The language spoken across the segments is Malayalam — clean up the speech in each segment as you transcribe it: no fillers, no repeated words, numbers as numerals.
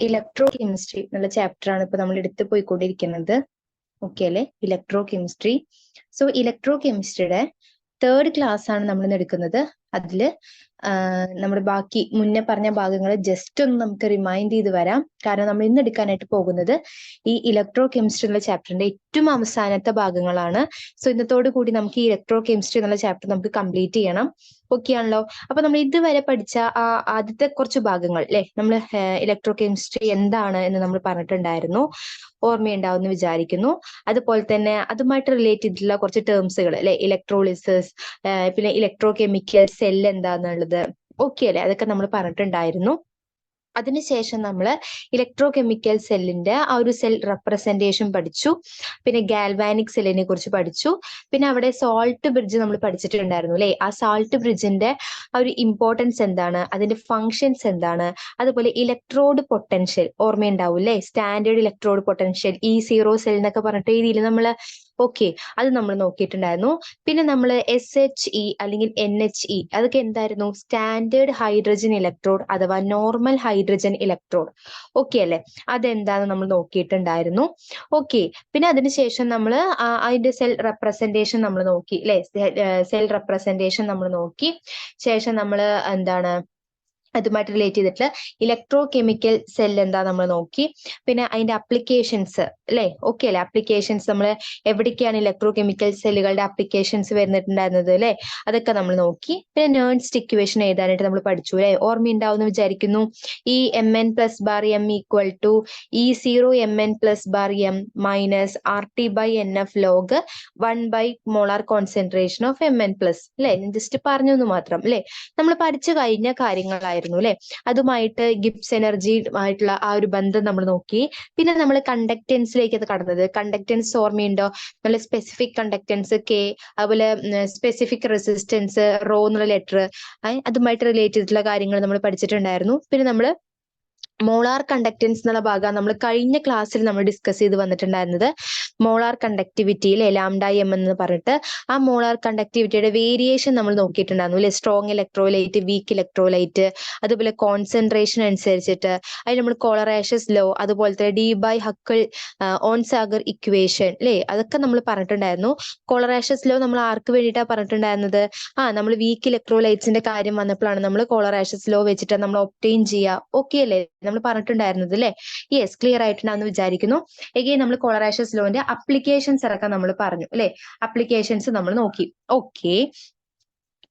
ഇലക്ട്രോ കെമിസ്ട്രി എന്നുള്ള ചാപ്റ്റർ ആണ് ഇപ്പൊ നമ്മൾ എടുത്തു പോയിക്കൊണ്ടിരിക്കുന്നത്. ഓക്കെ അല്ലെ? Electrochemistry. സോ ഇലക്ട്രോ കെമിസ്ട്രിയുടെ തേർഡ് ക്ലാസ് ആണ് നമ്മൾ ഇന്ന് എടുക്കുന്നത്. അതില് നമ്മുടെ ബാക്കി മുന്നേ പറഞ്ഞ ഭാഗങ്ങൾ ജസ്റ്റ് ഒന്ന് നമുക്ക് റിമൈൻഡ് ചെയ്ത് വരാം. കാരണം നമ്മൾ ഇന്ന് എടുക്കാനായിട്ട് പോകുന്നത് ഈ ഇലക്ട്രോ കെമിസ്ട്രി എന്നുള്ള ചാപ്റ്ററിന്റെ ഏറ്റവും അവസാനത്തെ ഭാഗങ്ങളാണ്. സോ ഇന്നത്തോടു കൂടി നമുക്ക് ഈ ഇലക്ട്രോ കെമിസ്ട്രി എന്നുള്ള ചാപ്റ്റർ നമുക്ക് കംപ്ലീറ്റ് ചെയ്യണം. ഓക്കെ ആണല്ലോ? അപ്പൊ നമ്മൾ ഇതുവരെ പഠിച്ച ആ ആദ്യത്തെ കുറച്ച് ഭാഗങ്ങൾ അല്ലെ, നമ്മൾ ഇലക്ട്രോ കെമിസ്ട്രി എന്താണ് എന്ന് നമ്മൾ പറഞ്ഞിട്ടുണ്ടായിരുന്നു. ഓർമ്മയുണ്ടാവും എന്ന് വിചാരിക്കുന്നു. അതുപോലെ തന്നെ അതുമായിട്ട് റിലേറ്റ് ചെയ്തിട്ടുള്ള കുറച്ച് ടേംസുകൾ അല്ലെ, ഇലക്ട്രോളിസിസ്, പിന്നെ ഇലക്ട്രോ കെമിക്കൽ സെൽ എന്താന്നുള്ളത്, ഓക്കെ അല്ലെ? അതൊക്കെ നമ്മൾ പറഞ്ഞിട്ടുണ്ടായിരുന്നു. അതിനുശേഷം നമ്മൾ ഇലക്ട്രോ കെമിക്കൽ സെല്ലിന്റെ ആ ഒരു സെൽ റെപ്രസെന്റേഷൻ പഠിച്ചു. പിന്നെ ഗാൽവാനിക് സെല്ലിനെ കുറിച്ച് പഠിച്ചു. പിന്നെ അവിടെ സോൾട്ട് ബ്രിഡ്ജ് നമ്മൾ പഠിച്ചിട്ടുണ്ടായിരുന്നു അല്ലെ. ആ സോൾട്ട് ബ്രിഡ്ജിന്റെ ആ ഒരു ഇമ്പോർട്ടൻസ് എന്താണ്, അതിന്റെ ഫങ്ഷൻസ് എന്താണ്, അതുപോലെ ഇലക്ട്രോഡ് പൊട്ടൻഷ്യൽ ഓർമ്മയുണ്ടാവും അല്ലെ. Standard electrode potential E0 cell എന്നൊക്കെ പറഞ്ഞിട്ട് രീതിയിൽ നമ്മൾ ഓക്കെ അത് നമ്മൾ നോക്കിയിട്ടുണ്ടായിരുന്നു. പിന്നെ നമ്മൾ SHE അല്ലെങ്കിൽ NHE അതൊക്കെ എന്തായിരുന്നു, സ്റ്റാൻഡേർഡ് ഹൈഡ്രജൻ ഇലക്ട്രോഡ് അഥവാ നോർമൽ ഹൈഡ്രജൻ ഇലക്ട്രോഡ്. ഓക്കെ അല്ലെ? അതെന്താന്ന് നമ്മൾ നോക്കിയിട്ടുണ്ടായിരുന്നു. ഓക്കെ, പിന്നെ അതിനുശേഷം നമ്മൾ അതിന്റെ സെൽ റെപ്രസെന്റേഷൻ നമ്മൾ നോക്കി അല്ലെ. സെൽ റെപ്രസെന്റേഷൻ നമ്മൾ നോക്കി ശേഷം നമ്മൾ എന്താണ് അതുമായിട്ട് റിലേറ്റ് ചെയ്തിട്ടുള്ള ഇലക്ട്രോ കെമിക്കൽ സെൽ എന്താ നമ്മൾ നോക്കി. പിന്നെ അതിന്റെ അപ്ലിക്കേഷൻസ് അല്ലെ. ഓക്കെ അല്ലെ? അപ്ലിക്കേഷൻസ് നമ്മൾ എവിടേക്കാണ് ഇലക്ട്രോ കെമിക്കൽ സെല്ലുകളുടെ അപ്ലിക്കേഷൻസ് വരുന്നിട്ടുണ്ടായിരുന്നത് അല്ലെ, അതൊക്കെ നമ്മൾ നോക്കി. പിന്നെ നേൺസ്റ്റ് ഇക്വേഷൻ എഴുതാനായിട്ട് നമ്മൾ പഠിച്ചു അല്ലെ. ഓർമ്മയുണ്ടാവും എന്ന് വിചാരിക്കുന്നു. ഈ Mn plus bar M equal to E0 Mn plus bar M minus RT/NF log 1 molar concentration of Mn plus അല്ലെ. ഞാൻ ജസ്റ്റ് പറഞ്ഞു എന്ന് മാത്രം അല്ലെ. നമ്മൾ പഠിച്ചു കഴിഞ്ഞ കാര്യങ്ങളായിരുന്നു അല്ലെ. അതുമായിട്ട് ഗിബ്സ് എനർജി ആയിട്ടുള്ള ആ ഒരു ബന്ധം നമ്മൾ നോക്കി. പിന്നെ നമ്മൾ കണ്ടക്റ്റൻസിലേക്ക് അത് കടന്നത്. കണ്ടക്റ്റൻസ് ഓർമ്മയുണ്ടോ? നല്ല സ്പെസിഫിക് കണ്ടക്റ്റൻസ് K, അതുപോലെ സ്പെസിഫിക് റെസിസ്റ്റൻസ് റോ എന്നുള്ള ലെറ്റർ, അതുമായിട്ട് റിലേറ്റ് ചെയ്തിട്ടുള്ള കാര്യങ്ങൾ നമ്മൾ പഠിച്ചിട്ടുണ്ടായിരുന്നു. പിന്നെ നമ്മൾ മോളാർ കണ്ടക്റ്റൻസ് എന്നുള്ള ഭാഗം നമ്മൾ കഴിഞ്ഞ ക്ലാസ്സിൽ നമ്മൾ ഡിസ്കസ് ചെയ്ത് വന്നിട്ടുണ്ടായിരുന്നത്. മോളാർ കണ്ടക്ടിവിറ്റി അല്ലെ, ലാംഡ എം എന്ന് പറഞ്ഞിട്ട് ആ മോളാർ കണ്ടക്ടിവിറ്റിയുടെ വേരിയേഷൻ നമ്മൾ നോക്കിയിട്ടുണ്ടായിരുന്നു അല്ലെ. സ്ട്രോങ് ഇലക്ട്രോലൈറ്റ്, വീക്ക് ഇലക്ട്രോലൈറ്റ്, അതുപോലെ കോൺസെൻട്രേഷൻ അനുസരിച്ചിട്ട് അതിൽ നമ്മൾ കോളറേഷ്യസ് ലോ, അതുപോലെ തന്നെ ഡി/ഹക്കിൾ ഓൺസാഗർ ഇക്വേഷൻ അല്ലെ, അതൊക്കെ നമ്മൾ പറഞ്ഞിട്ടുണ്ടായിരുന്നു. കോളറേഷ്യസ് ലോ നമ്മൾ ആർക്ക് വേണ്ടിയിട്ടാണ് പറഞ്ഞിട്ടുണ്ടായിരുന്നത്? നമ്മൾ വീക്ക് ഇലക്ട്രോലൈറ്റ്സിന്റെ കാര്യം വന്നപ്പോഴാണ് നമ്മൾ കോളറേഷ്യസ് ലോ വെച്ചിട്ട് നമ്മൾ ഒബ്റ്റെയിൻ ചെയ്യുക. ഓക്കെ അല്ലേ? നമ്മൾ പറഞ്ഞിട്ടുണ്ടായിരുന്നത് അല്ലെ. യെസ്, ക്ലിയർ ആയിട്ടുണ്ടാന്ന് വിചാരിക്കുന്നു. എഗെയിൻ നമ്മൾ കോളറേഷ്യസ് ലോന്റെ അപ്ലിക്കേഷൻസ് അടക്കം നമ്മൾ പറഞ്ഞു അല്ലെ. അപ്ലിക്കേഷൻസ് നമ്മൾ നോക്കി. ഓക്കെ,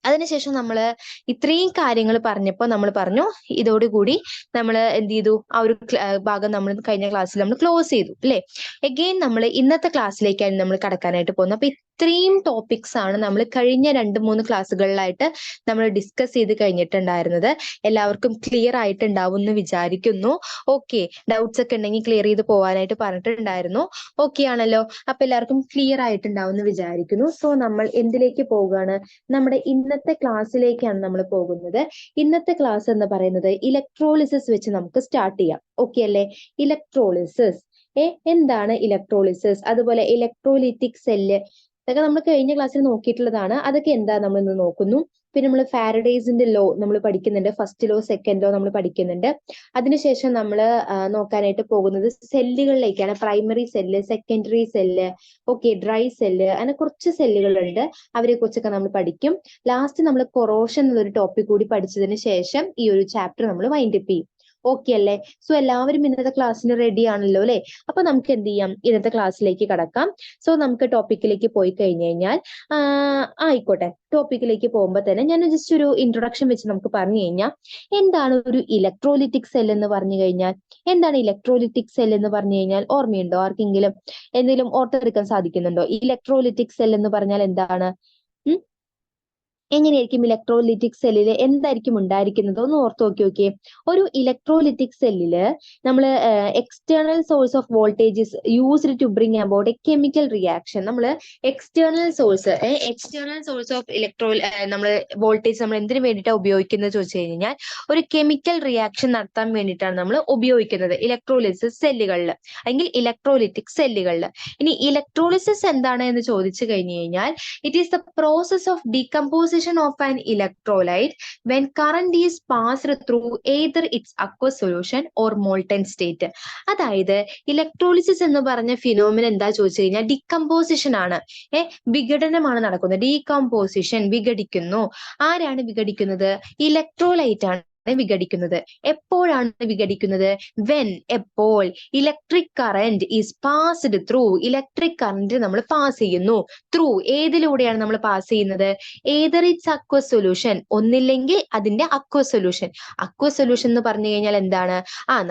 അതിനുശേഷം നമ്മൾ ഇത്രയും കാര്യങ്ങൾ പറഞ്ഞപ്പോൾ നമ്മൾ പറഞ്ഞു ഇതോടുകൂടി നമ്മൾ എന്ത് ചെയ്തു, ആ ഒരു ഭാഗം നമ്മൾ കഴിഞ്ഞ ക്ലാസ്സിൽ നമ്മൾ ക്ലോസ് ചെയ്തു അല്ലെ. എഗെയിൻ നമ്മൾ ഇന്നത്തെ ക്ലാസ്സിലേക്കാണ് നമ്മൾ കടക്കാനായിട്ട് പോകുന്നത്. അപ്പൊ ഇത്രയും ടോപ്പിക്സ് ആണ് നമ്മൾ കഴിഞ്ഞ 2-3 ക്ലാസ്സുകളിലായിട്ട് നമ്മൾ ഡിസ്കസ് ചെയ്ത് കഴിഞ്ഞിട്ടുണ്ടായിരുന്നത്. എല്ലാവർക്കും ക്ലിയർ ആയിട്ടുണ്ടാവും എന്ന് വിചാരിക്കുന്നു. ഓക്കെ, ഡൗട്ട്സ് ഒക്കെ ഉണ്ടെങ്കിൽ ക്ലിയർ ചെയ്ത് പോകാനായിട്ട് പറഞ്ഞിട്ടുണ്ടായിരുന്നു. ഓക്കെ ആണല്ലോ? അപ്പൊ എല്ലാവർക്കും ക്ലിയർ ആയിട്ടുണ്ടാവും എന്ന് വിചാരിക്കുന്നു. സോ നമ്മൾ എന്തിലേക്ക് പോവുകയാണ്? നമ്മുടെ ഇന്നത്തെ ക്ലാസ്സിലേക്കാണ് നമ്മൾ പോകുന്നത്. ഇന്നത്തെ ക്ലാസ് എന്ന് പറയുന്നത് ഇലക്ട്രോളിസിസ് വെച്ച് നമുക്ക് സ്റ്റാർട്ട് ചെയ്യാം. ഓക്കെ അല്ലേ? ഇലക്ട്രോളിസിസ് എന്താണ് ഇലക്ട്രോളിസിസ്, അതുപോലെ ഇലക്ട്രോലിറ്റിക് സെല്ല്, ഇതൊക്കെ നമ്മൾ കഴിഞ്ഞ ക്ലാസ്സിൽ നോക്കിയിട്ടുള്ളതാണ്. അതൊക്കെ എന്താ നമ്മൾ ഇന്ന് നോക്കുന്നു. പിന്നെ നമ്മൾ ഫാരഡേസിന്റെ ലോ നമ്മൾ പഠിക്കുന്നുണ്ട്. ഫസ്റ്റ് ലോ, സെക്കൻഡ് ലോ നമ്മൾ പഠിക്കുന്നുണ്ട്. അതിനുശേഷം നമ്മൾ നോക്കാനായിട്ട് പോകുന്നത് സെല്ലുകളിലേക്കാണ്. Primary cell, secondary cell, okay, dry cell, അങ്ങനെ കുറച്ച് സെല്ലുകളുണ്ട്. അവരെ കുറിച്ചൊക്കെ നമ്മൾ പഠിക്കും. ലാസ്റ്റ് നമ്മൾ കൊറോഷൻ എന്നൊരു ടോപ്പിക് കൂടി പഠിച്ചതിന് ശേഷം ഈ ഒരു ചാപ്റ്റർ നമ്മൾ വൈൻഡപ്പ് ചെയ്യും. ഓക്കെ അല്ലേ? സോ എല്ലാവരും ഇന്നത്തെ ക്ലാസ്സിന് റെഡി ആണല്ലോ അല്ലെ. അപ്പൊ നമുക്ക് എന്ത് ചെയ്യാം, ഇന്നത്തെ ക്ലാസ്സിലേക്ക് കടക്കാം. സോ നമുക്ക് ടോപ്പിക്കിലേക്ക് പോയി കഴിഞ്ഞു കഴിഞ്ഞാൽ ആയിക്കോട്ടെ, ടോപ്പിക്കിലേക്ക് പോകുമ്പോൾ തന്നെ ഞാൻ ജസ്റ്റ് ഒരു ഇൻട്രൊഡക്ഷൻ വെച്ച് നമുക്ക് പറഞ്ഞു കഴിഞ്ഞാൽ, എന്താണ് ഒരു ഇലക്ട്രോലിറ്റിക് സെൽ എന്ന് പറഞ്ഞു കഴിഞ്ഞാൽ, എന്താണ് ഇലക്ട്രോലിറ്റിക് സെൽ എന്ന് പറഞ്ഞു കഴിഞ്ഞാൽ ഓർമ്മയുണ്ടോ? ആർക്കെങ്കിലും എന്തെങ്കിലും ഓർത്തെടുക്കാൻ സാധിക്കുന്നുണ്ടോ? ഇലക്ട്രോലിറ്റിക് സെൽ എന്ന് പറഞ്ഞാൽ എന്താണ്? എങ്ങനെയായിരിക്കും ഇലക്ട്രോലിറ്റിക് സെല്ലിൽ എന്തായിരിക്കും ഉണ്ടായിരിക്കുന്നത്? ഒന്ന് ഓർത്ത് നോക്കിയേ. ഒരു ഇലക്ട്രോലിറ്റിക് സെല്ലില് നമ്മൾ external source of voltages used to bring about a chemical reaction. നമ്മൾ എക്സ്റ്റേണൽ സോഴ്സ് ഓഫ് നമ്മൾ വോൾട്ടേജ് നമ്മൾ എന്തിനു വേണ്ടിയിട്ടാണ് ഉപയോഗിക്കുന്നത് ചോദിച്ചു കഴിഞ്ഞാൽ, ഒരു കെമിക്കൽ റിയാക്ഷൻ നടത്താൻ വേണ്ടിയിട്ടാണ് നമ്മൾ ഉപയോഗിക്കുന്നത് ഇലക്ട്രോലിസിസ് സെല്ലുകളിൽ അല്ലെങ്കിൽ ഇലക്ട്രോലിറ്റിക് സെല്ലുകളിൽ. ഇനി ഇലക്ട്രോളിസിസ് എന്താണ് എന്ന് ചോദിച്ചു കഴിഞ്ഞു കഴിഞ്ഞാൽ, it is the process of decomposition decomposition of an electrolyte when current is passed through either its aqueous solution or molten state. അതായത് ഇലക്ട്രോളിസിസ് എന്ന് പറഞ്ഞ ഫിനോമിന എന്താ ചോദിച്ചു കഴിഞ്ഞാൽ ഡികമ്പോസിഷൻ ആണ്. വിഘടനമാണ് നടക്കുന്നത്. ഡീകമ്പോസിഷൻ, വിഘടിക്കുന്നു. ആരാണ് വിഘടിക്കുന്നത്? ഇലക്ട്രോലൈറ്റ് ആണ് വിഘടിക്കുന്നത്. എപ്പോഴാണ് വിഘടിക്കുന്നത്? വെൻ, എപ്പോൾ electric current is passed through, electric current നമ്മൾ പാസ് ചെയ്യുന്നു. ത്രൂ, ഏതിലൂടെയാണ് നമ്മൾ പാസ് ചെയ്യുന്നത്? ഏതർ ഇറ്റ്സ് അക്വസ് സൊല്യൂഷൻ, ഒന്നില്ലെങ്കിൽ അതിന്റെ അക്വസ് സൊല്യൂഷൻ. അക്വസ് സൊല്യൂഷൻ എന്ന് പറഞ്ഞു കഴിഞ്ഞാൽ എന്താണ്?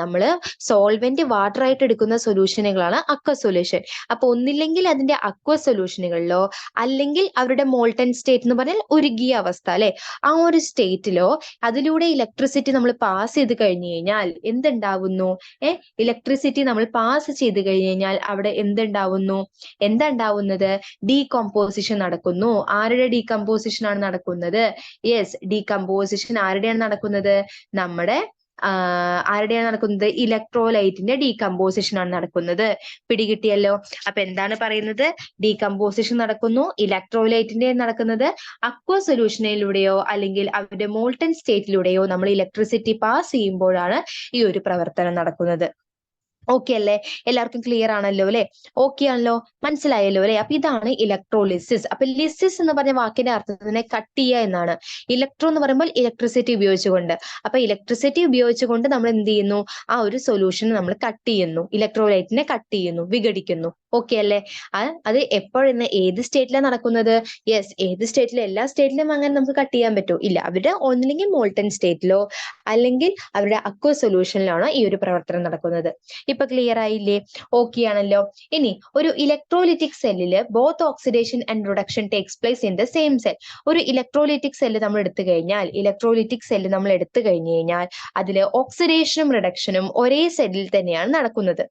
നമ്മള് സോൾവെന്റ് വാട്ടർ ആയിട്ട് എടുക്കുന്ന സൊല്യൂഷനുകളാണ് അക്വസ് സൊല്യൂഷൻ. അപ്പൊ ഒന്നില്ലെങ്കിൽ അതിന്റെ അക്വസ് സൊല്യൂഷനുകളിലോ അല്ലെങ്കിൽ അവരുടെ മോൾട്ടൻ സ്റ്റേറ്റ് എന്ന് പറഞ്ഞാൽ ഉരുകിയ അവസ്ഥ അല്ലെ, ആ ഒരു സ്റ്റേറ്റിലോ അതിലൂടെ ഇലക്ട്രിസിറ്റി നമ്മൾ പാസ് ചെയ്ത് കഴിഞ്ഞു കഴിഞ്ഞാൽ എന്തുണ്ടാവുന്നു? ഇലക്ട്രിസിറ്റി നമ്മൾ പാസ് ചെയ്ത് കഴിഞ്ഞു കഴിഞ്ഞാൽ അവിടെ എന്തുണ്ടാവുന്നു? എന്താ ഉണ്ടാവുന്നത്? ഡീകമ്പോസിഷൻ നടക്കുന്നു. ആരുടെ ഡീകമ്പോസിഷൻ ആണ് നടക്കുന്നത്? യെസ്, ഡീകമ്പോസിഷൻ ആരുടെയാണ് നടക്കുന്നത്? നമ്മുടെ ആരുടെയാണ് നടക്കുന്നത്? ഇലക്ട്രോലൈറ്റിന്റെ ഡീകമ്പോസിഷൻ ആണ് നടക്കുന്നത്. പിടികിട്ടിയല്ലോ. അപ്പൊ എന്താണ് പറയുന്നത്? ഡീകമ്പോസിഷൻ നടക്കുന്നു. ഇലക്ട്രോലൈറ്റിന്റെ നടക്കുന്നത് അക്വ സൊല്യൂഷനിലൂടെയോ അല്ലെങ്കിൽ അവരുടെ മോൾട്ടൻ സ്റ്റേറ്റിലൂടെയോ നമ്മൾ ഇലക്ട്രിസിറ്റി പാസ് ചെയ്യുമ്പോഴാണ് ഈ ഒരു പ്രവർത്തനം നടക്കുന്നത്. ഓക്കെ അല്ലേ? എല്ലാവർക്കും ക്ലിയർ ആണല്ലോ അല്ലെ? ഓക്കെ ആണല്ലോ, മനസ്സിലായല്ലോ അല്ലെ? അപ്പൊ ഇതാണ് ഇലക്ട്രോലിസിസ്. അപ്പൊ ലിസിസ് എന്ന് പറഞ്ഞ വാക്കിന്റെ അർത്ഥം തന്നെ കട്ട് ചെയ്യുക എന്നാണ്. ഇലക്ട്രോ എന്ന് പറയുമ്പോൾ ഇലക്ട്രിസിറ്റി ഉപയോഗിച്ചുകൊണ്ട്. അപ്പൊ ഇലക്ട്രിസിറ്റി ഉപയോഗിച്ചുകൊണ്ട് നമ്മൾ എന്ത് ചെയ്യുന്നു? ആ ഒരു സൊല്യൂഷൻ നമ്മൾ കട്ട് ചെയ്യുന്നു, ഇലക്ട്രോലൈറ്റിനെ കട്ട് ചെയ്യുന്നു, വിഘടിക്കുന്നു. ഓക്കെ അല്ലേ? അത് എപ്പോഴെന്ന് ഏത് സ്റ്റേറ്റിലാണ് നടക്കുന്നത്? യെസ്, ഏത് സ്റ്റേറ്റിലും, എല്ലാ സ്റ്റേറ്റിലും അങ്ങനെ നമുക്ക് കട്ട് ചെയ്യാൻ പറ്റുമോ? ഇല്ല. അവരുടെ ഒന്നില്ലെങ്കിൽ മോൾട്ടൻ സ്റ്റേറ്റിലോ അല്ലെങ്കിൽ അവരുടെ അക്വ സൊല്യൂഷനിലാണോ ഈ ഒരു പ്രവർത്തനം നടക്കുന്നത്. ഇപ്പൊ ക്ലിയർ ആയില്ലേ? ഓക്കെ ആണല്ലോ. ഇനി ഒരു ഇലക്ട്രോലിറ്റിക് സെല്ലില് both oxidation and reduction takes place in the same cell. ഒരു ഇലക്ട്രോലിറ്റിക് സെല്ല് നമ്മൾ എടുത്തു കഴിഞ്ഞാൽ അതില് ഓക്സിഡേഷനും റിഡക്ഷനും ഒരേ സെല്ലിൽ തന്നെയാണ് നടക്കുന്നത്.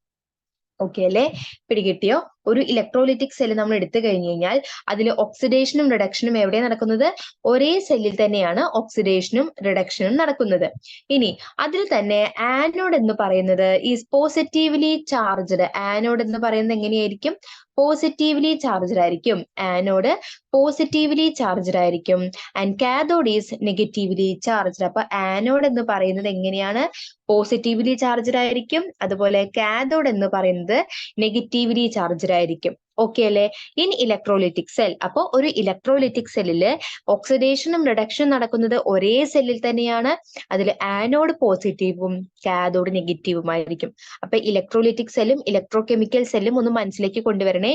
ഓക്കെ അല്ലേ? പിടികിട്ടിയോ? ഒരു ഇലക്ട്രോലിറ്റിക് സെല്ല് നമ്മൾ എടുത്തു കഴിഞ്ഞു കഴിഞ്ഞാൽ അതിൽ ഓക്സിഡേഷനും റിഡക്ഷനും എവിടെയാണ് നടക്കുന്നത്? ഒരേ സെല്ലിൽ തന്നെയാണ് ഓക്സിഡേഷനും റിഡക്ഷനും നടക്കുന്നത്. ഇനി അതിൽ തന്നെ ആനോഡ് എന്ന് പറയുന്നത് ഈസ് പോസിറ്റീവ്ലി ചാർജ്ഡ്. ആനോഡ് എന്ന് പറയുന്നത് എങ്ങനെയായിരിക്കും? പോസിറ്റീവ്ലി ചാർജ്ഡ് ആയിരിക്കും. ആനോഡ് പോസിറ്റീവ്ലി ചാർജ്ഡ് ആയിരിക്കും. And cathode is negatively charged. അപ്പൊ ആനോഡ് എന്ന് പറയുന്നത് എങ്ങനെയാണ്? പോസിറ്റീവ്ലി ചാർജ്ഡ് ആയിരിക്കും. അതുപോലെ കാഥോഡ് എന്ന് പറയുന്നത് നെഗറ്റീവ്ലി ചാർജ്ഡ് ആയിരിക്കും. ഓക്കെ അല്ലേ? In electrolytic cell. അപ്പോൾ ഒരു ഇലക്ട്രോലിറ്റിക് സെല്ലില് ഓക്സിഡേഷനും റിഡക്ഷനും നടക്കുന്നത് ഒരേ സെല്ലിൽ തന്നെയാണ്. അതിൽ ആനോഡ് പോസിറ്റീവും കാഥോഡ് നെഗറ്റീവും ആയിരിക്കും. അപ്പൊ ഇലക്ട്രോലിറ്റിക് സെല്ലും ഇലക്ട്രോ കെമിക്കൽ സെല്ലും ഒന്ന് മനസ്സിലേക്ക് കൊണ്ടുവരണേ.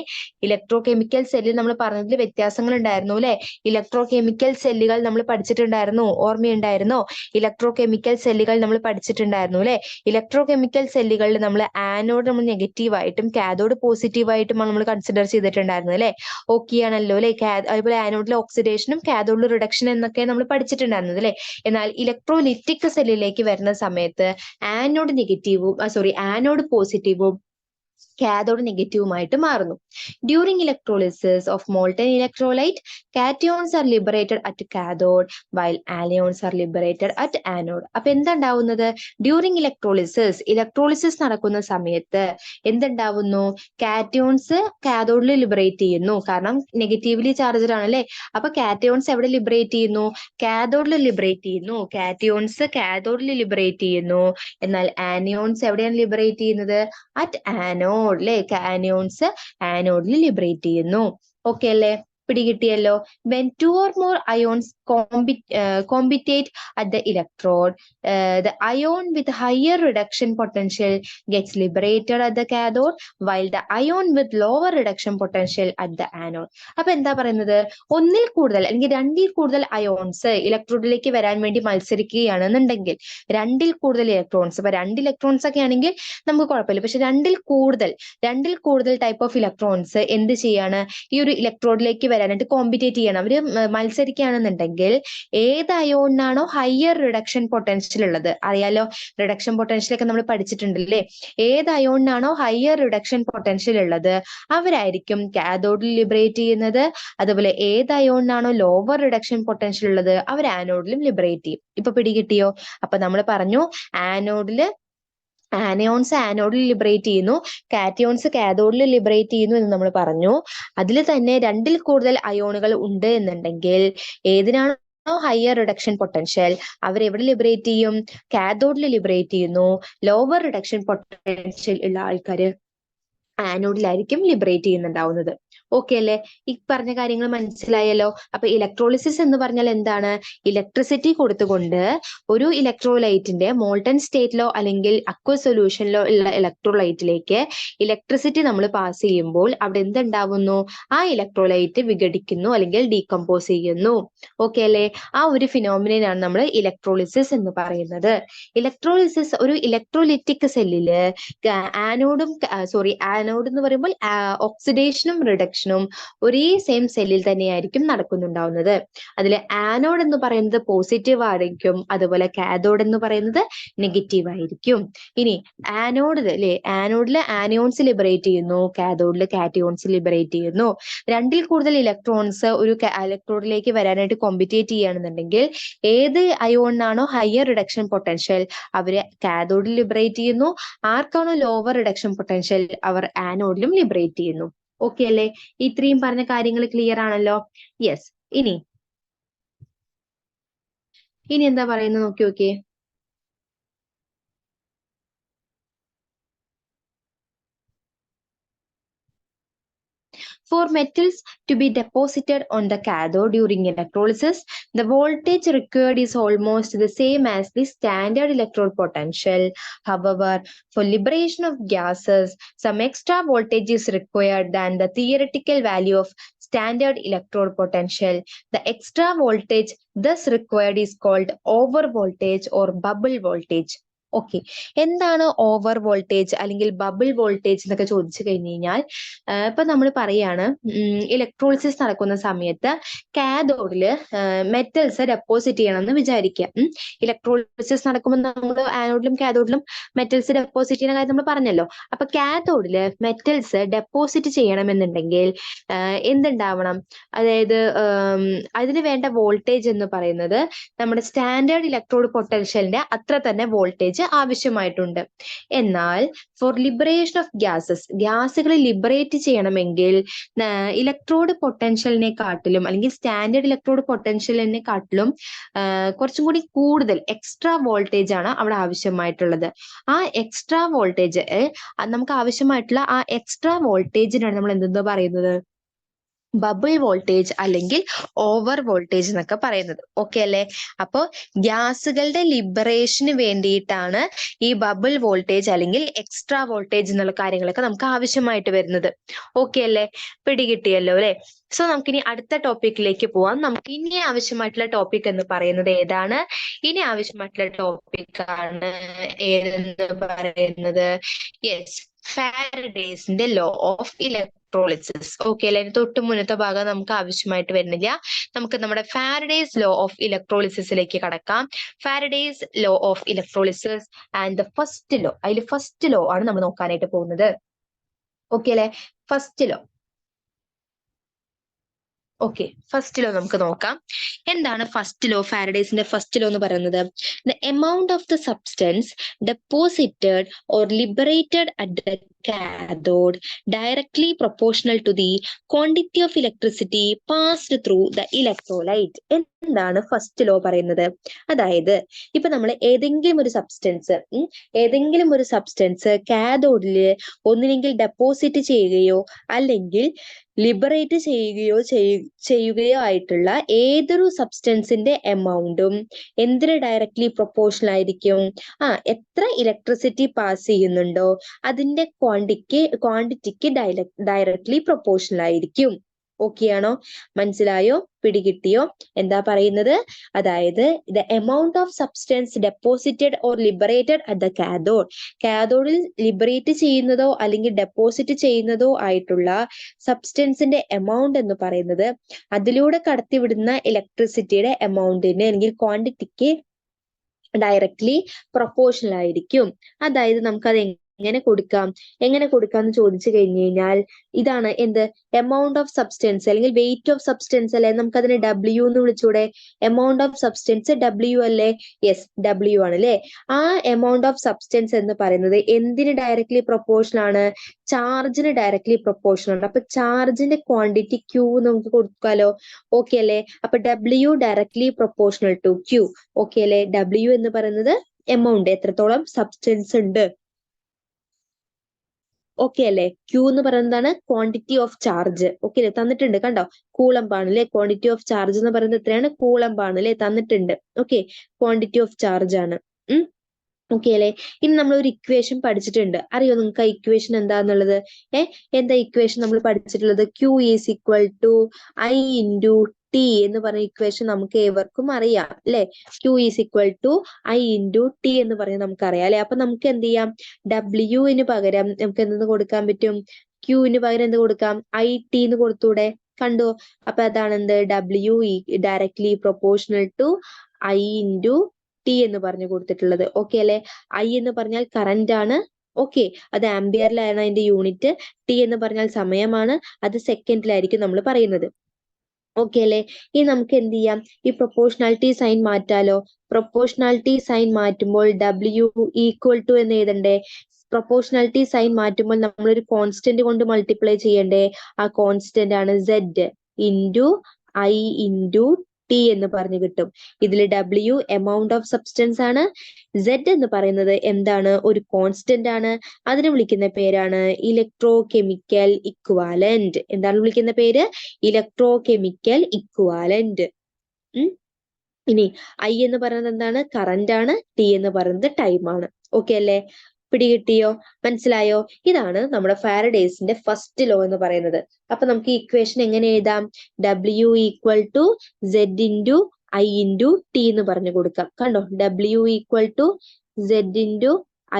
ഇലക്ട്രോ കെമിക്കൽ സെല്ലിൽ നമ്മൾ പറഞ്ഞതിൽ വ്യത്യാസങ്ങൾ ഉണ്ടായിരുന്നു അല്ലെ? ഇലക്ട്രോ കെമിക്കൽ സെല്ലുകൾ നമ്മൾ പഠിച്ചിട്ടുണ്ടായിരുന്നു, ഓർമ്മയുണ്ടായിരുന്നോ? ഇലക്ട്രോ കെമിക്കൽ സെല്ലുകൾ നമ്മൾ പഠിച്ചിട്ടുണ്ടായിരുന്നു അല്ലെ? ഇലക്ട്രോ കെമിക്കൽ സെല്ലുകളിൽ നമ്മൾ ആനോഡ് നമ്മൾ നെഗറ്റീവായിട്ടും കാഥോഡ് പോസിറ്റീവായിട്ടുമാണ് നമ്മൾ കൺസിഡർ ചെയ്തിട്ടുണ്ടായിരുന്നു അല്ലെ? ഓക്കെ ആണല്ലോ അല്ലെ? അതുപോലെ ആനോഡിലെ ഓക്സിഡേഷനും കാഥോഡിലെ റിഡക്ഷൻ എന്നൊക്കെ നമ്മൾ പഠിച്ചിട്ടുണ്ടായിരുന്നത് അല്ലെ? എന്നാൽ ഇലക്ട്രോലിറ്റിക് സെല്ലിലേക്ക് വരുന്ന സമയത്ത് ആനോഡ് പോസിറ്റീവും കാഥോഡ് നെഗറ്റീവുമായിട്ട് മാറുന്നു. During electrolysis of molten electrolyte cations are liberated at cathode while anions are liberated at anode. അപ്പൊ എന്തുണ്ടാവുന്നത്? ഡ്യൂറിംഗ് ഇലക്ട്രോളിസിസ് നടക്കുന്ന സമയത്ത് എന്തുണ്ടാവുന്നു? കാറ്റയോൺസ് കാഥോഡിൽ ലിബറേറ്റ് ചെയ്യുന്നു. കാരണം നെഗറ്റീവ്ലി ചാർജ്ഡ് ആണല്ലേ? അപ്പൊ കാറ്റയോൺസ് എവിടെ ലിബറേറ്റ് ചെയ്യുന്നു? കാഥോഡിൽ ലിബറേറ്റ് ചെയ്യുന്നു. കാറ്റയോൺസ് കാഥോഡിൽ ലിബറേറ്റ് ചെയ്യുന്നു. എന്നാൽ ആനയോൺസ് എവിടെയാണ് ലിബറേറ്റ് ചെയ്യുന്നത്? അറ്റ് ആനോഡ് അല്ലെ? ആനയോൺസ് ആനോഡിൽ ലിബറേറ്റ് ചെയ്യുന്നു. ഓക്കെ അല്ലേ? പിടികിട്ടിയല്ലോ. When two or more ions combinate at the electrode, the ion with higher reduction potential gets liberated at the cathode, while the ion with lower reduction potential at the anode. അപ്പൊ എന്താ പറയുന്നത്? ഒന്നിൽ കൂടുതൽ അല്ലെങ്കിൽ രണ്ടിൽ കൂടുതൽ അയോൺസ് ഇലക്ട്രോഡിലേക്ക് വരാൻ വേണ്ടി മത്സരിക്കുകയാണെന്നുണ്ടെങ്കിൽ, രണ്ടിൽ കൂടുതൽ ഇലക്ട്രോൺസ്, ഇപ്പൊ 2 ഇലക്ട്രോൺസ് ഒക്കെ ആണെങ്കിൽ നമുക്ക് കുഴപ്പമില്ല. പക്ഷെ രണ്ടിൽ കൂടുതൽ ടൈപ്പ് ഓഫ് ഇലക്ട്രോൺസ് എന്ത് ചെയ്യാണ്? ഈ ഒരു ഇലക്ട്രോഡിലേക്ക് വരാനായിട്ട് കോമ്പറ്റേറ്റ് ചെയ്യണം. അവര് മത്സരിക്കുകയാണെന്നുണ്ടെങ്കിൽ ഏത് അയോണിനാണോ ഹയർ റിഡക്ഷൻ പൊട്ടൻഷ്യൽ ഉള്ളത്, അറിയാലോ റിഡക്ഷൻ പൊട്ടൻഷ്യൽ ഒക്കെ നമ്മൾ പഠിച്ചിട്ടുണ്ടല്ലേ? ഏത് അയോണിനാണോ ഹയർ റിഡക്ഷൻ പൊട്ടൻഷ്യൽ ഉള്ളത് അവരായിരിക്കും കാഥോഡിൽ ലിബറേറ്റ് ചെയ്യുന്നത്. അതുപോലെ ഏത് അയോണിനാണോ ലോവർ റിഡക്ഷൻ പൊട്ടൻഷ്യൽ ഉള്ളത് അവർ ആനോഡിലും ലിബറേറ്റ് ചെയ്യും. ഇപ്പൊ പിടികിട്ടിയോ? അപ്പൊ നമ്മൾ പറഞ്ഞു ആനോഡില് ആനയോൺസ് ആനോഡിൽ ലിബറേറ്റ് ചെയ്യുന്നു, കാറ്റയോൺസ് കാഥോഡിൽ ലിബറേറ്റ് ചെയ്യുന്നു എന്ന് നമ്മൾ പറഞ്ഞു. അതിൽ തന്നെ 2ൽ കൂടുതൽ അയോണുകൾ ഉണ്ട് എന്നുണ്ടെങ്കിൽ ഏതിനാണോ ഹയർ റിഡക്ഷൻ പൊട്ടൻഷ്യൽ അവർ എവിടെ ലിബറേറ്റ് ചെയ്യും? കാഥോഡിൽ ലിബറേറ്റ് ചെയ്യുന്നു. ലോവർ റിഡക്ഷൻ പൊട്ടൻഷ്യൽ ഉള്ള ആൾക്കാര് ആനോഡിലായിരിക്കും ലിബറേറ്റ് ചെയ്യുന്നുണ്ടാവുന്നത്. ഓക്കെ അല്ലേ? ഈ പറഞ്ഞ കാര്യങ്ങൾ മനസ്സിലായല്ലോ. അപ്പൊ ഇലക്ട്രോളിസിസ് എന്ന് പറഞ്ഞാൽ എന്താണ്? ഇലക്ട്രിസിറ്റി കൊടുത്തുകൊണ്ട് ഒരു ഇലക്ട്രോലൈറ്റിന്റെ മോൾട്ടൺ സ്റ്റേറ്റിലോ അല്ലെങ്കിൽ അക്വ സൊല്യൂഷനിലോ ഉള്ള ഇലക്ട്രോലൈറ്റിലേക്ക് ഇലക്ട്രിസിറ്റി നമ്മൾ പാസ് ചെയ്യുമ്പോൾ അവിടെ എന്തുണ്ടാവുന്നു? ആ ഇലക്ട്രോലൈറ്റ് വിഘടിക്കുന്നു അല്ലെങ്കിൽ ഡീകമ്പോസ് ചെയ്യുന്നു. ഓക്കെ അല്ലേ? ആ ഒരു ഫിനോമിനയാണ് നമ്മൾ ഇലക്ട്രോളിസിസ് എന്ന് പറയുന്നത്. ഇലക്ട്രോളിസിസ് ഒരു ഇലക്ട്രോലിറ്റിക് സെല്ലില് ആനോഡ് എന്ന് പറയുമ്പോൾ ഓക്സിഡേഷനും റിഡക്ഷനും ഒരേ സെയിം സെല്ലിൽ തന്നെയായിരിക്കും നടക്കുന്നുണ്ടാവുന്നത്. അതിൽ ആനോഡ് എന്ന് പറയുന്നത് പോസിറ്റീവ് ആയിരിക്കും, അതുപോലെ കാഥോഡ് എന്ന് പറയുന്നത് നെഗറ്റീവ് ആയിരിക്കും. ഇനി ആനോഡിൽ ആനിയോൺസ് ലിബറേറ്റ് ചെയ്യുന്നു, കാഥോഡിൽ കാറ്റയോൺസ് ലിബറേറ്റ് ചെയ്യുന്നു. 2ൽ കൂടുതൽ ഇലക്ട്രോൺസ് ഒരു ഇലക്ട്രോഡിലേക്ക് വരാനായിട്ട് കോമ്പറ്റേറ്റ് ചെയ്യുകയാണെന്നുണ്ടെങ്കിൽ ഏത് അയോണിനാണോ ഹയർ റിഡക്ഷൻ പൊട്ടൻഷ്യൽ അവര് കാഥോഡിൽ ലിബറേറ്റ് ചെയ്യുന്നു, ആർക്കാണോ ലോവർ റിഡക്ഷൻ പൊട്ടൻഷ്യൽ അവർ ആനോഡിലും ലിബറേറ്റ് ചെയ്യുന്നു. ഓക്കെ അല്ലേ? ഇത്രയും പറഞ്ഞ കാര്യങ്ങൾ ക്ലിയർ ആണല്ലോ? യെസ്. ഇനി എന്താ പറയുന്നത് നോക്കി. For metals to be deposited on the cathode during electrolysis, the voltage required is almost the same as the standard electrode potential. However, for liberation of gases, some extra voltage is required than the theoretical value of standard electrode potential. The extra voltage thus required is called over voltage or bubble voltage. Okay, എന്താണ് ഓവർ വോൾട്ടേജ് അല്ലെങ്കിൽ ബബിൾ വോൾട്ടേജ് എന്നൊക്കെ ചോദിച്ചു കഴിഞ്ഞു കഴിഞ്ഞാൽ ഇപ്പൊ നമ്മൾ പറയാണ് ഇലക്ട്രോളിസിസ് നടക്കുന്ന സമയത്ത് കാഥോഡില് മെറ്റൽസ് ഡെപ്പോസിറ്റ് ചെയ്യണം എന്ന് വിചാരിക്കുക. ഇലക്ട്രോളിസിസ് നടക്കുമ്പോൾ നമ്മൾ ആനോഡിലും കാഥോഡിലും മെറ്റൽസ് ഡെപ്പോസിറ്റ് ചെയ്യുന്ന കാര്യം നമ്മൾ പറഞ്ഞല്ലോ. അപ്പൊ കാഥോഡില് മെറ്റൽസ് ഡെപ്പോസിറ്റ് ചെയ്യണമെന്നുണ്ടെങ്കിൽ എന്തുണ്ടാവണം? അതായത് അതിന് വേണ്ട വോൾട്ടേജ് എന്ന് പറയുന്നത് നമ്മുടെ സ്റ്റാൻഡേർഡ് ഇലക്ട്രോഡ് പൊട്ടൻഷ്യലിന്റെ അത്ര തന്നെ വോൾട്ടേജ് ആവശ്യമായിട്ടുണ്ട്. എന്നാൽ ഫോർ ലിബറേഷൻ ഓഫ് ഗ്യാസുകൾ ലിബറേറ്റ് ചെയ്യണമെങ്കിൽ ഇലക്ട്രോഡ് പൊട്ടൻഷ്യലിനെക്കാട്ടിലും അല്ലെങ്കിൽ സ്റ്റാൻഡേർഡ് ഇലക്ട്രോഡ് പൊട്ടൻഷ്യലിനെക്കാട്ടിലും കുറച്ചും കൂടി കൂടുതൽ എക്സ്ട്രാ വോൾട്ടേജ് ആണ് അവിടെ ആവശ്യമായിട്ടുള്ളത്. ആ എക്സ്ട്രാ വോൾട്ടേജ് നമുക്ക് ആവശ്യമായിട്ടുള്ള ആ എക്സ്ട്രാ വോൾട്ടേജിനാണ് നമ്മൾ എന്തെന്ന് പറയുന്നത്? ബബിൾ വോൾട്ടേജ് അല്ലെങ്കിൽ ഓവർ വോൾട്ടേജ് എന്നൊക്കെ പറയുന്നത്. ഓക്കെ അല്ലേ? അപ്പോൾ ഗ്യാസുകളുടെ ലിബറേഷന് വേണ്ടിയിട്ടാണ് ഈ ബബിൾ വോൾട്ടേജ് അല്ലെങ്കിൽ എക്സ്ട്രാ വോൾട്ടേജ് എന്നുള്ള കാര്യങ്ങളൊക്കെ നമുക്ക് ആവശ്യമായിട്ട് വരുന്നത്. ഓക്കെ അല്ലേ? പിടികിട്ടിയല്ലോ അല്ലെ? സോ നമുക്കിനി അടുത്ത ടോപ്പിക്കിലേക്ക് പോവാം. നമുക്ക് ഇനി ആവശ്യമായിട്ടുള്ള ടോപ്പിക് എന്ന് പറയുന്നത് ഏതാണ്? ഇനി ആവശ്യമായിട്ടുള്ള ടോപ്പിക്കാണ് ഏതെന്ന് പറയുന്നത് യെസ്, ഫാരഡേസിന്റെ ലോ ഓഫ് ഇലക്ട്രോളിസിസ്. ഓക്കെ അല്ലെ? തൊട്ട് മുന്നത്തെ ഭാഗം നമുക്ക് ആവശ്യമായിട്ട് വരുന്നില്ല. നമുക്ക് നമ്മുടെ ഫാരഡേസ് ലോ ഓഫ് ഇലക്ട്രോളിസിസിലേക്ക് കടക്കാം. Faraday's law of electrolysis and the first law, അതിൽ ഫസ്റ്റ് ലോ ആണ് നമ്മൾ നോക്കാനായിട്ട് പോകുന്നത്. ഓക്കെ അല്ലെ? First law. Okay, first law നമുക്ക് നോക്കാം. എന്താണ് ഫസ്റ്റ് ലോ? ഫാരഡേസിന്റെ ഫസ്റ്റ് ലോ എന്ന് പറയുന്നത് the amount of the substance deposited or liberated at the cathode directly proportional to the quantity of electricity passed through the electrolyte. എന്താണ് ഫസ്റ്റ് ലോ പറയുന്നത്? അതായത് ഇപ്പൊ നമ്മൾ ഏതെങ്കിലും ഒരു സബ്സ്റ്റൻസ് കാഥോഡില് ഒന്നിനെങ്കിൽ ഡെപ്പോസിറ്റ് ചെയ്യുകയോ അല്ലെങ്കിൽ ലിബറേറ്റ് ചെയ്യുകയോ ആയിട്ടുള്ള ഏതൊരു സബ്സ്റ്റൻസിന്റെ എമൗണ്ടും എന്തിന് ഡയറക്ട്ലി പ്രൊപ്പോർഷണൽ ആയിരിക്കും? എത്ര ഇലക്ട്രിസിറ്റി പാസ് ചെയ്യുന്നുണ്ടോ അതിന്റെ ക്വാണ്ടിറ്റിക്ക് ഡയറക്ട്ലി പ്രൊപ്പോർഷണൽ ആയിരിക്കും. ഓക്കെ ആണോ? മനസ്സിലായോ? പിടികിട്ടിയോ? എന്താ പറയുന്നത്? അതായത് the amount of substance deposited or liberated at the കാഥോഡിൽ ലിബറേറ്റ് ചെയ്യുന്നതോ അല്ലെങ്കിൽ ഡെപ്പോസിറ്റ് ചെയ്യുന്നതോ ആയിട്ടുള്ള സബ്സ്റ്റൻസിന്റെ എമൗണ്ട് എന്ന് പറയുന്നത് അതിലൂടെ കടത്തിവിടുന്ന ഇലക്ട്രിസിറ്റിയുടെ എമൗണ്ടിന് അല്ലെങ്കിൽ ക്വാണ്ടിറ്റിക്ക് ഡയറക്ട്ലി പ്രൊപ്പോർഷണൽ ആയിരിക്കും. അതായത് നമുക്കത് എങ്ങനെ കൊടുക്കാന്ന് ചോദിച്ചു കഴിഞ്ഞു കഴിഞ്ഞാൽ ഇതാണ് എന്ത് എമൗണ്ട് ഓഫ് സബ്സ്റ്റൻസ് അല്ലെങ്കിൽ വെയിറ്റ് ഓഫ് സബ്സ്റ്റൻസ് അല്ലെ, നമുക്ക് അതിനെ ഡബ്ല്യു എന്ന് വിളിച്ചൂടെ? എമൗണ്ട് ഓഫ് സബ്സ്റ്റൻസ് ഡബ്ല്യു അല്ലേ? യെസ്, ഡബ്ല്യു ആണ് അല്ലെ. ആ എമൗണ്ട് ഓഫ് സബ്സ്റ്റൻസ് എന്ന് പറയുന്നത് എന്തിന് ഡയറക്ട്ലി പ്രൊപ്പോർഷണൽ ആണ്? ചാർജിന് ഡയറക്ട്ലി പ്രൊപ്പോർഷണൽ ആണ്. അപ്പൊ ചാർജിന്റെ ക്വാണ്ടിറ്റി ക്യൂ നമുക്ക് കൊടുക്കാലോ. ഓക്കെ അല്ലെ? അപ്പൊ W directly proportional to Q. Okay അല്ലെ? ഡബ്ല്യു എന്ന് പറയുന്നത് എമൗണ്ട്, എത്രത്തോളം സബ്സ്റ്റൻസ് ഉണ്ട്. ഓക്കെ അല്ലെ? ക്യൂ എന്ന് പറയുന്നതാണ് ക്വാണ്ടിറ്റി ഓഫ് ചാർജ്. ഓക്കെ അല്ലെ? തന്നിട്ടുണ്ട്, കണ്ടോ? കൂളംബ് ആണ് അല്ലെ? ക്വാണ്ടിറ്റി ഓഫ് ചാർജ് എന്ന് പറയുന്നത് എത്രയാണ്? കൂളംബ് ആണ് അല്ലെ? തന്നിട്ടുണ്ട്. ഓക്കെ, ക്വാണ്ടിറ്റി ഓഫ് ചാർജ് ആണ്. ഓക്കെ അല്ലെ? ഇനി നമ്മൾ ഒരു ഇക്വേഷൻ പഠിച്ചിട്ടുണ്ട്. അറിയോ നിങ്ങൾക്ക് ആ ഇക്വേഷൻ എന്താന്നുള്ളത്? എന്താ ഇക്വേഷൻ നമ്മൾ പഠിച്ചിട്ടുള്ളത്? Q is equal to I into T എന്ന് പറയുന്ന ഇക്വേഷൻ നമുക്ക് ഏവർക്കും അറിയാം അല്ലെ? Q is equal to I into T എന്ന് പറയുന്നത് നമുക്കറിയാം അല്ലെ? അപ്പൊ നമുക്ക് എന്ത് ചെയ്യാം? ഡബ്ല്യുവിന് പകരം നമുക്ക് എന്തെന്ന് കൊടുക്കാൻ പറ്റും? ക്യൂവിന് പകരം എന്ത് കൊടുക്കാം? ഐ ടി എന്ന് കൊടുത്തൂടെ? കണ്ടോ? അപ്പൊ അതാണ് എന്ത്? W directly proportional to I into T എന്ന് പറഞ്ഞു കൊടുത്തിട്ടുള്ളത്. ഓക്കെ അല്ലെ? ഐ എന്ന് പറഞ്ഞാൽ കറന്റ് ആണ്. ഓക്കെ, അത് ആംബിയറിലാണ് അതിന്റെ യൂണിറ്റ്. ടി എന്ന് പറഞ്ഞാൽ സമയമാണ്, അത് സെക്കൻഡിലായിരിക്കും നമ്മൾ പറയുന്നത്. ഓക്കെ അല്ലെ? ഇനി നമുക്ക് എന്ത് ചെയ്യാം? ഈ പ്രൊപ്പോർഷണാലിറ്റി സൈൻ മാറ്റാലോ. പ്രൊപ്പോർഷണാലിറ്റി സൈൻ മാറ്റുമ്പോൾ ഡബ്ല്യു ഈക്വൽ ടു എന്ന് എഴുതണ്ടേ? പ്രൊപ്പോർഷണാലിറ്റി സൈൻ മാറ്റുമ്പോൾ നമ്മളൊരു കോൺസ്റ്റന്റ് കൊണ്ട് മൾട്ടിപ്ലൈ ചെയ്യണ്ടേ? ആ കോൺസ്റ്റന്റ് ആണ് Z into I into T എന്ന് പറഞ്ഞു കിട്ടും. ഇതിൽ ഡബ്ല്യു എമൗണ്ട് ഓഫ് സബ്സ്റ്റൻസ് ആണ്, Z എന്ന് പറയുന്നത് എന്താണ്? ഒരു കോൺസ്റ്റന്റ് ആണ്. അതിനെ വിളിക്കുന്ന പേരാണ് ഇലക്ട്രോ കെമിക്കൽ ഇക്വാലന്റ്. എന്താണ് വിളിക്കുന്ന പേര്? Electro chemical equivalent. ഇനി ഐ എന്ന് പറയുന്നത് എന്താണ്? കറന്റ് ആണ്. ടി എന്ന് പറയുന്നത് ടൈം ആണ്. ഓക്കെ അല്ലെ? പിടികിട്ടിയോ? മനസ്സിലായോ? ഇതാണ് നമ്മുടെ ഫാരഡേസിന്റെ ഫസ്റ്റ് ലോ എന്ന് പറയുന്നത്. അപ്പൊ നമുക്ക് ഈ ഇക്വേഷൻ എങ്ങനെ എഴുതാം? W equal to Z into I into T എന്ന് പറഞ്ഞു കൊടുക്കാം. കണ്ടോ? W equal to Z into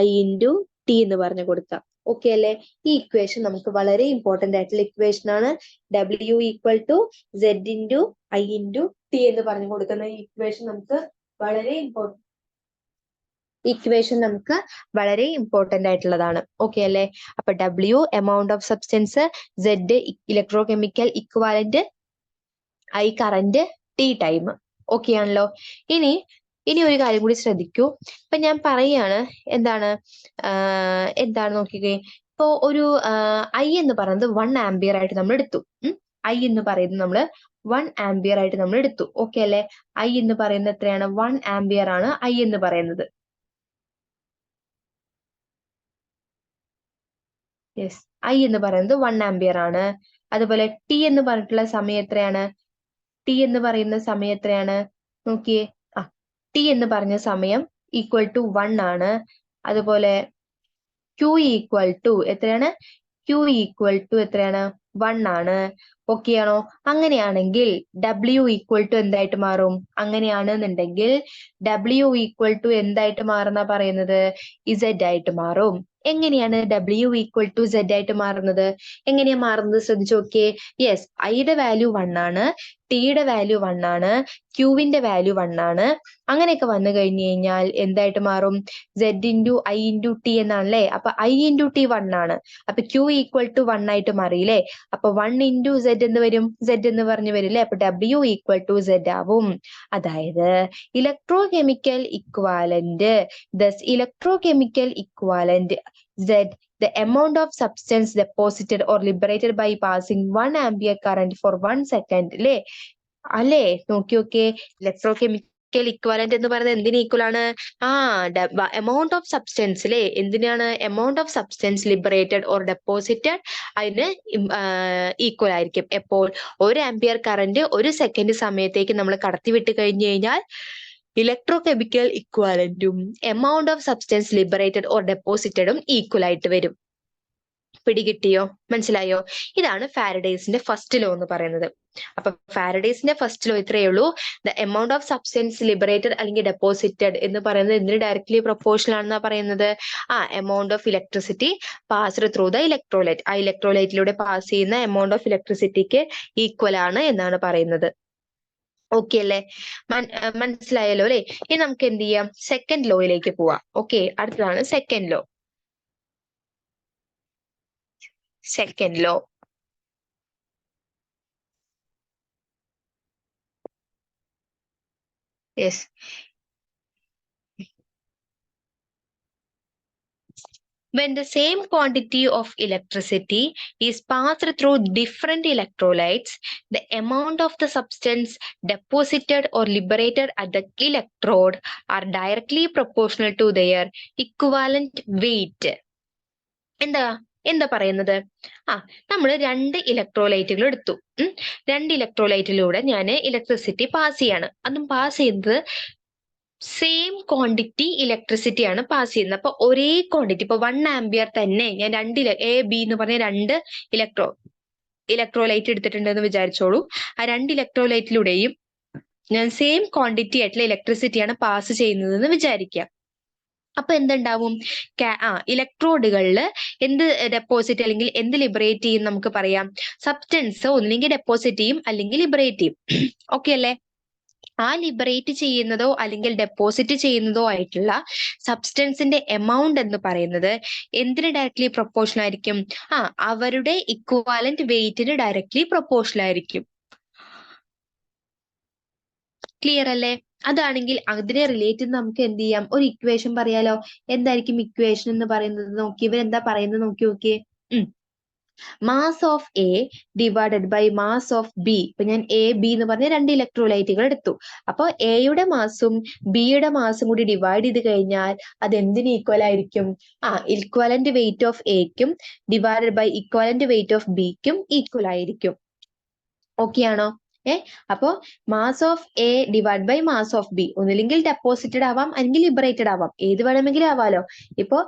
I into T എന്ന് പറഞ്ഞു കൊടുക്കാം. ഓക്കെ അല്ലെ? ഈ ഇക്വേഷൻ നമുക്ക് വളരെ ഇമ്പോർട്ടന്റ് ആയിട്ടുള്ള ഇക്വേഷൻ ആണ്. W equal to Z into I into T എന്ന് പറഞ്ഞു കൊടുക്കുന്ന ഈ ഇക്വേഷൻ നമുക്ക് വളരെ ഇമ്പോർട്ടന്റ് ആയിട്ടുള്ളതാണ്. ഓക്കെ അല്ലെ? അപ്പൊ W amount of substance, Z electro chemical equivalent, I current, T time. Okay ആണല്ലോ? ഇനി ഒരു കാര്യം കൂടി ശ്രദ്ധിക്കൂ. ഇപ്പൊ ഞാൻ പറയാണ് എന്താണ് നോക്കിക്കേ. ഇപ്പൊ ഒരു ഐ എന്ന് പറയുന്നത് 1 ആംബിയർ ആയിട്ട് നമ്മൾ എടുത്തു. ഐ എന്ന് പറയുന്നത് നമ്മൾ 1 ആംബിയർ ആയിട്ട് നമ്മൾ എടുത്തു. ഓക്കെ അല്ലെ? ഐ എന്ന് പറയുന്നത് എത്രയാണ്? 1 ആംബിയർ ആണ് ഐ എന്ന് പറയുന്നത്. യെസ്, ഐ എന്ന് പറയുന്നത് 1 ആംബിയർ ആണ്. അതുപോലെ ടി എന്ന് പറഞ്ഞിട്ടുള്ള സമയം എത്രയാണ്? ടി എന്ന് പറയുന്ന സമയം എത്രയാണ്? നോക്കിയേ. ടി എന്ന് പറഞ്ഞ സമയം ഈക്വൽ ടു 1 ആണ്. അതുപോലെ ക്യൂ ഈക്വൽ ടു എത്രയാണ്? ക്യൂ ഈക്വൽ ടു എത്രയാണ്? 1 ആണ്. ഓക്കെ ആണോ? അങ്ങനെയാണെങ്കിൽ ഡബ്ല്യു ഈക്വൽ ടു എന്തായിട്ട് മാറും? അങ്ങനെയാണെന്നുണ്ടെങ്കിൽ ഡബ്ല്യു ഈക്വൽ ടു എന്തായിട്ട് മാറുന്ന പറയുന്നത്? Z ആയിട്ട് മാറും. എങ്ങനെയാണ് ഡബ്ല്യു ഈക്വൽ ടു Z ആയിട്ട് മാറുന്നത്? എങ്ങനെയാ മാറുന്നത് ശ്രദ്ധിച്ചു നോക്കിയേ. യെസ്, ഐയുടെ വാല്യൂ 1 ആണ്, ടിയുടെ വാല്യൂ 1 ആണ്, ക്യൂവിന്റെ വാല്യൂ 1 ആണ്. അങ്ങനെയൊക്കെ വന്നു കഴിഞ്ഞു കഴിഞ്ഞാൽ എന്തായിട്ട് മാറും? Z into I into T എന്നാണല്ലേ? അപ്പൊ ഐ ഇൻറ്റു ടി 1 ആണ്. അപ്പൊ ക്യൂ ഈക്വൽ ടു 1 ആയിട്ട് മാറിയില്ലേ? അപ്പൊ 1 ഇൻറ്റു Z എന്ന് വരും, Z എന്ന് പറഞ്ഞു വരില്ലേ? അപ്പൊ ഡബ്ല്യു ഈക്വൽ ടു Z ആവും. അതായത് electrochemical equivalent, thus electrochemical equivalent Z, the amount of substance deposited or liberated by passing 1 ampere current for 1 second. അല്ലേ? നോക്കിയൊക്കെ. ഇലക്ട്രോ കെമിക്കൽ ഇക്വാലന്റ് എന്ന് പറയുന്നത് എന്തിന് ഈക്വൽ ആണ്? എമൗണ്ട് ഓഫ് സബ്സ്റ്റൻസ് അല്ലേ? എന്തിനാണ്? Amount of substance liberated or deposited അതിന് ഈക്വൽ ആയിരിക്കും. എപ്പോൾ? 1 ആംപിയർ കറന്റ് 1 സെക്കൻഡ് സമയത്തേക്ക് നമ്മൾ കടത്തിവിട്ട് കഴിഞ്ഞു കഴിഞ്ഞാൽ ഇലക്ട്രോ കെമിക്കൽ ഇക്വാലന്റും amount of substance liberated or ഡെപ്പോസിറ്റഡും ഈക്വൽ ആയിട്ട് വരും. പിടികിട്ടിയോ? മനസ്സിലായോ? ഇതാണ് ഫാരഡേസിന്റെ ഫസ്റ്റ് ലോ എന്ന് പറയുന്നത്. അപ്പൊ ഫാരഡേസിന്റെ ഫസ്റ്റ് ലോ ഇത്രയേ ഉള്ളൂ. The amount of substance liberated അല്ലെങ്കിൽ ഡെപ്പോസിറ്റഡ് എന്ന് പറയുന്നത് എന്തിന് ഡയറക്ട്ലി പ്രൊപ്പോർഷണൽ ആണെന്നാ പറയുന്നത്? Amount of electricity passed through the electrolyte. ആ ഇലക്ട്രോലൈറ്റിലൂടെ പാസ് ചെയ്യുന്ന എമൗണ്ട് ഓഫ് ഇലക്ട്രിസിറ്റിക്ക് ഈക്വൽ ആണ് എന്നാണ് പറയുന്നത്. ഓക്കെ അല്ലേ? മനസ്സിലായല്ലോ അല്ലെ? ഇനി നമുക്ക് എന്ത് ചെയ്യാം? സെക്കൻഡ് ലോയിലേക്ക് പോവാം. ഓക്കെ, അടുത്തതാണ് second law. second law. Yes. When the same quantity of electricity is passed through different electrolytes, the amount of the substance deposited or liberated at the electrode are directly proportional to their equivalent weight. എന്താ പറയുന്നത്? നമ്മൾ 2 ഇലക്ട്രോലൈറ്റുകൾ എടുത്തു. 2 ഇലക്ട്രോലൈറ്റിലൂടെ ഞാൻ ഇലക്ട്രിസിറ്റി പാസ് ചെയ്യാണ്. അതും പാസ് ചെയ്തത് സെയിം ക്വാണ്ടിറ്റി ഇലക്ട്രിസിറ്റി ആണ് പാസ് ചെയ്യുന്നത്. അപ്പൊ ഒരേ ക്വാണ്ടിറ്റി, ഇപ്പൊ 1 ആംപിയർ തന്നെ ഞാൻ എ ബി എന്ന് പറഞ്ഞ 2 ഇലക്ട്രോലൈറ്റ് എടുത്തിട്ടുണ്ടെന്ന് വിചാരിച്ചോളൂ. ആ 2 ഇലക്ട്രോലൈറ്റിലൂടെയും ഞാൻ സെയിം ക്വാണ്ടിറ്റി ആയിട്ടുള്ള ഇലക്ട്രിസിറ്റിയാണ് പാസ് ചെയ്യുന്നതെന്ന് വിചാരിക്കുക. അപ്പൊ എന്തുണ്ടാവും? ഇലക്ട്രോഡുകളിൽ എന്ത് ഡെപ്പോസിറ്റ് അല്ലെങ്കിൽ എന്ത് ലിബറേറ്റ് ചെയ്യും നമുക്ക് പറയാം? സബ്സ്റ്റൻസ് ഒന്നില്ലെങ്കിൽ ഡെപ്പോസിറ്റ് ചെയ്യും അല്ലെങ്കിൽ ലിബറേറ്റ് ചെയ്യും. ഓക്കെ അല്ലേ? ആ ലിബറേറ്റ് ചെയ്യുന്നതോ അല്ലെങ്കിൽ ഡെപ്പോസിറ്റ് ചെയ്യുന്നതോ ആയിട്ടുള്ള സബ്സ്റ്റൻസിന്റെ എമൗണ്ട് എന്ന് പറയുന്നത് എന്തിന് ഡയറക്ട്ലി പ്രൊപ്പോർഷണൽ ആയിരിക്കും? അവരുടെ ഇക്വാലന്റ് വെയിറ്റിന് ഡയറക്ട്ലി പ്രൊപ്പോർഷണൽ ആയിരിക്കും. ക്ലിയർ അല്ലേ? അതാണെങ്കിൽ അതിനെ റിലേറ്റ് ചെയ്ത് നമുക്ക് എന്ത് ചെയ്യാം? ഒരു ഇക്വേഷൻ പറയാലോ. എന്തായിരിക്കും ഇക്വേഷൻ എന്ന് പറയുന്നത്? നോക്കി, ഇവരെന്താ പറയുന്നത് നോക്കി നോക്കിയേ. Mass of A divided by mass of B. ഇപ്പൊ ഞാൻ എ ബി എന്ന് പറഞ്ഞ 2 ഇലക്ട്രോലൈറ്റുകൾ എടുത്തു. അപ്പൊ എയുടെ മാസും ബിയുടെ മാസും കൂടി ഡിവൈഡ് ചെയ്ത് കഴിഞ്ഞാൽ അത് എന്തിന് ഈക്വൽ ആയിരിക്കും? ഇക്വലന്റ് വെയിറ്റ് ഓഫ് എക്കും divided by equivalent weight of ബിക്കും ഈക്വൽ ആയിരിക്കും. ഓക്കെ ആണോ? അപ്പോ mass of A divide by mass of B ഒന്നില്ലെങ്കിൽ ഡെപ്പോസിറ്റഡ് ആവാം അല്ലെങ്കിൽ ലിബറേറ്റഡ് ആവാം, ഏത് വേണമെങ്കിലും ആവാലോ. ഇപ്പോ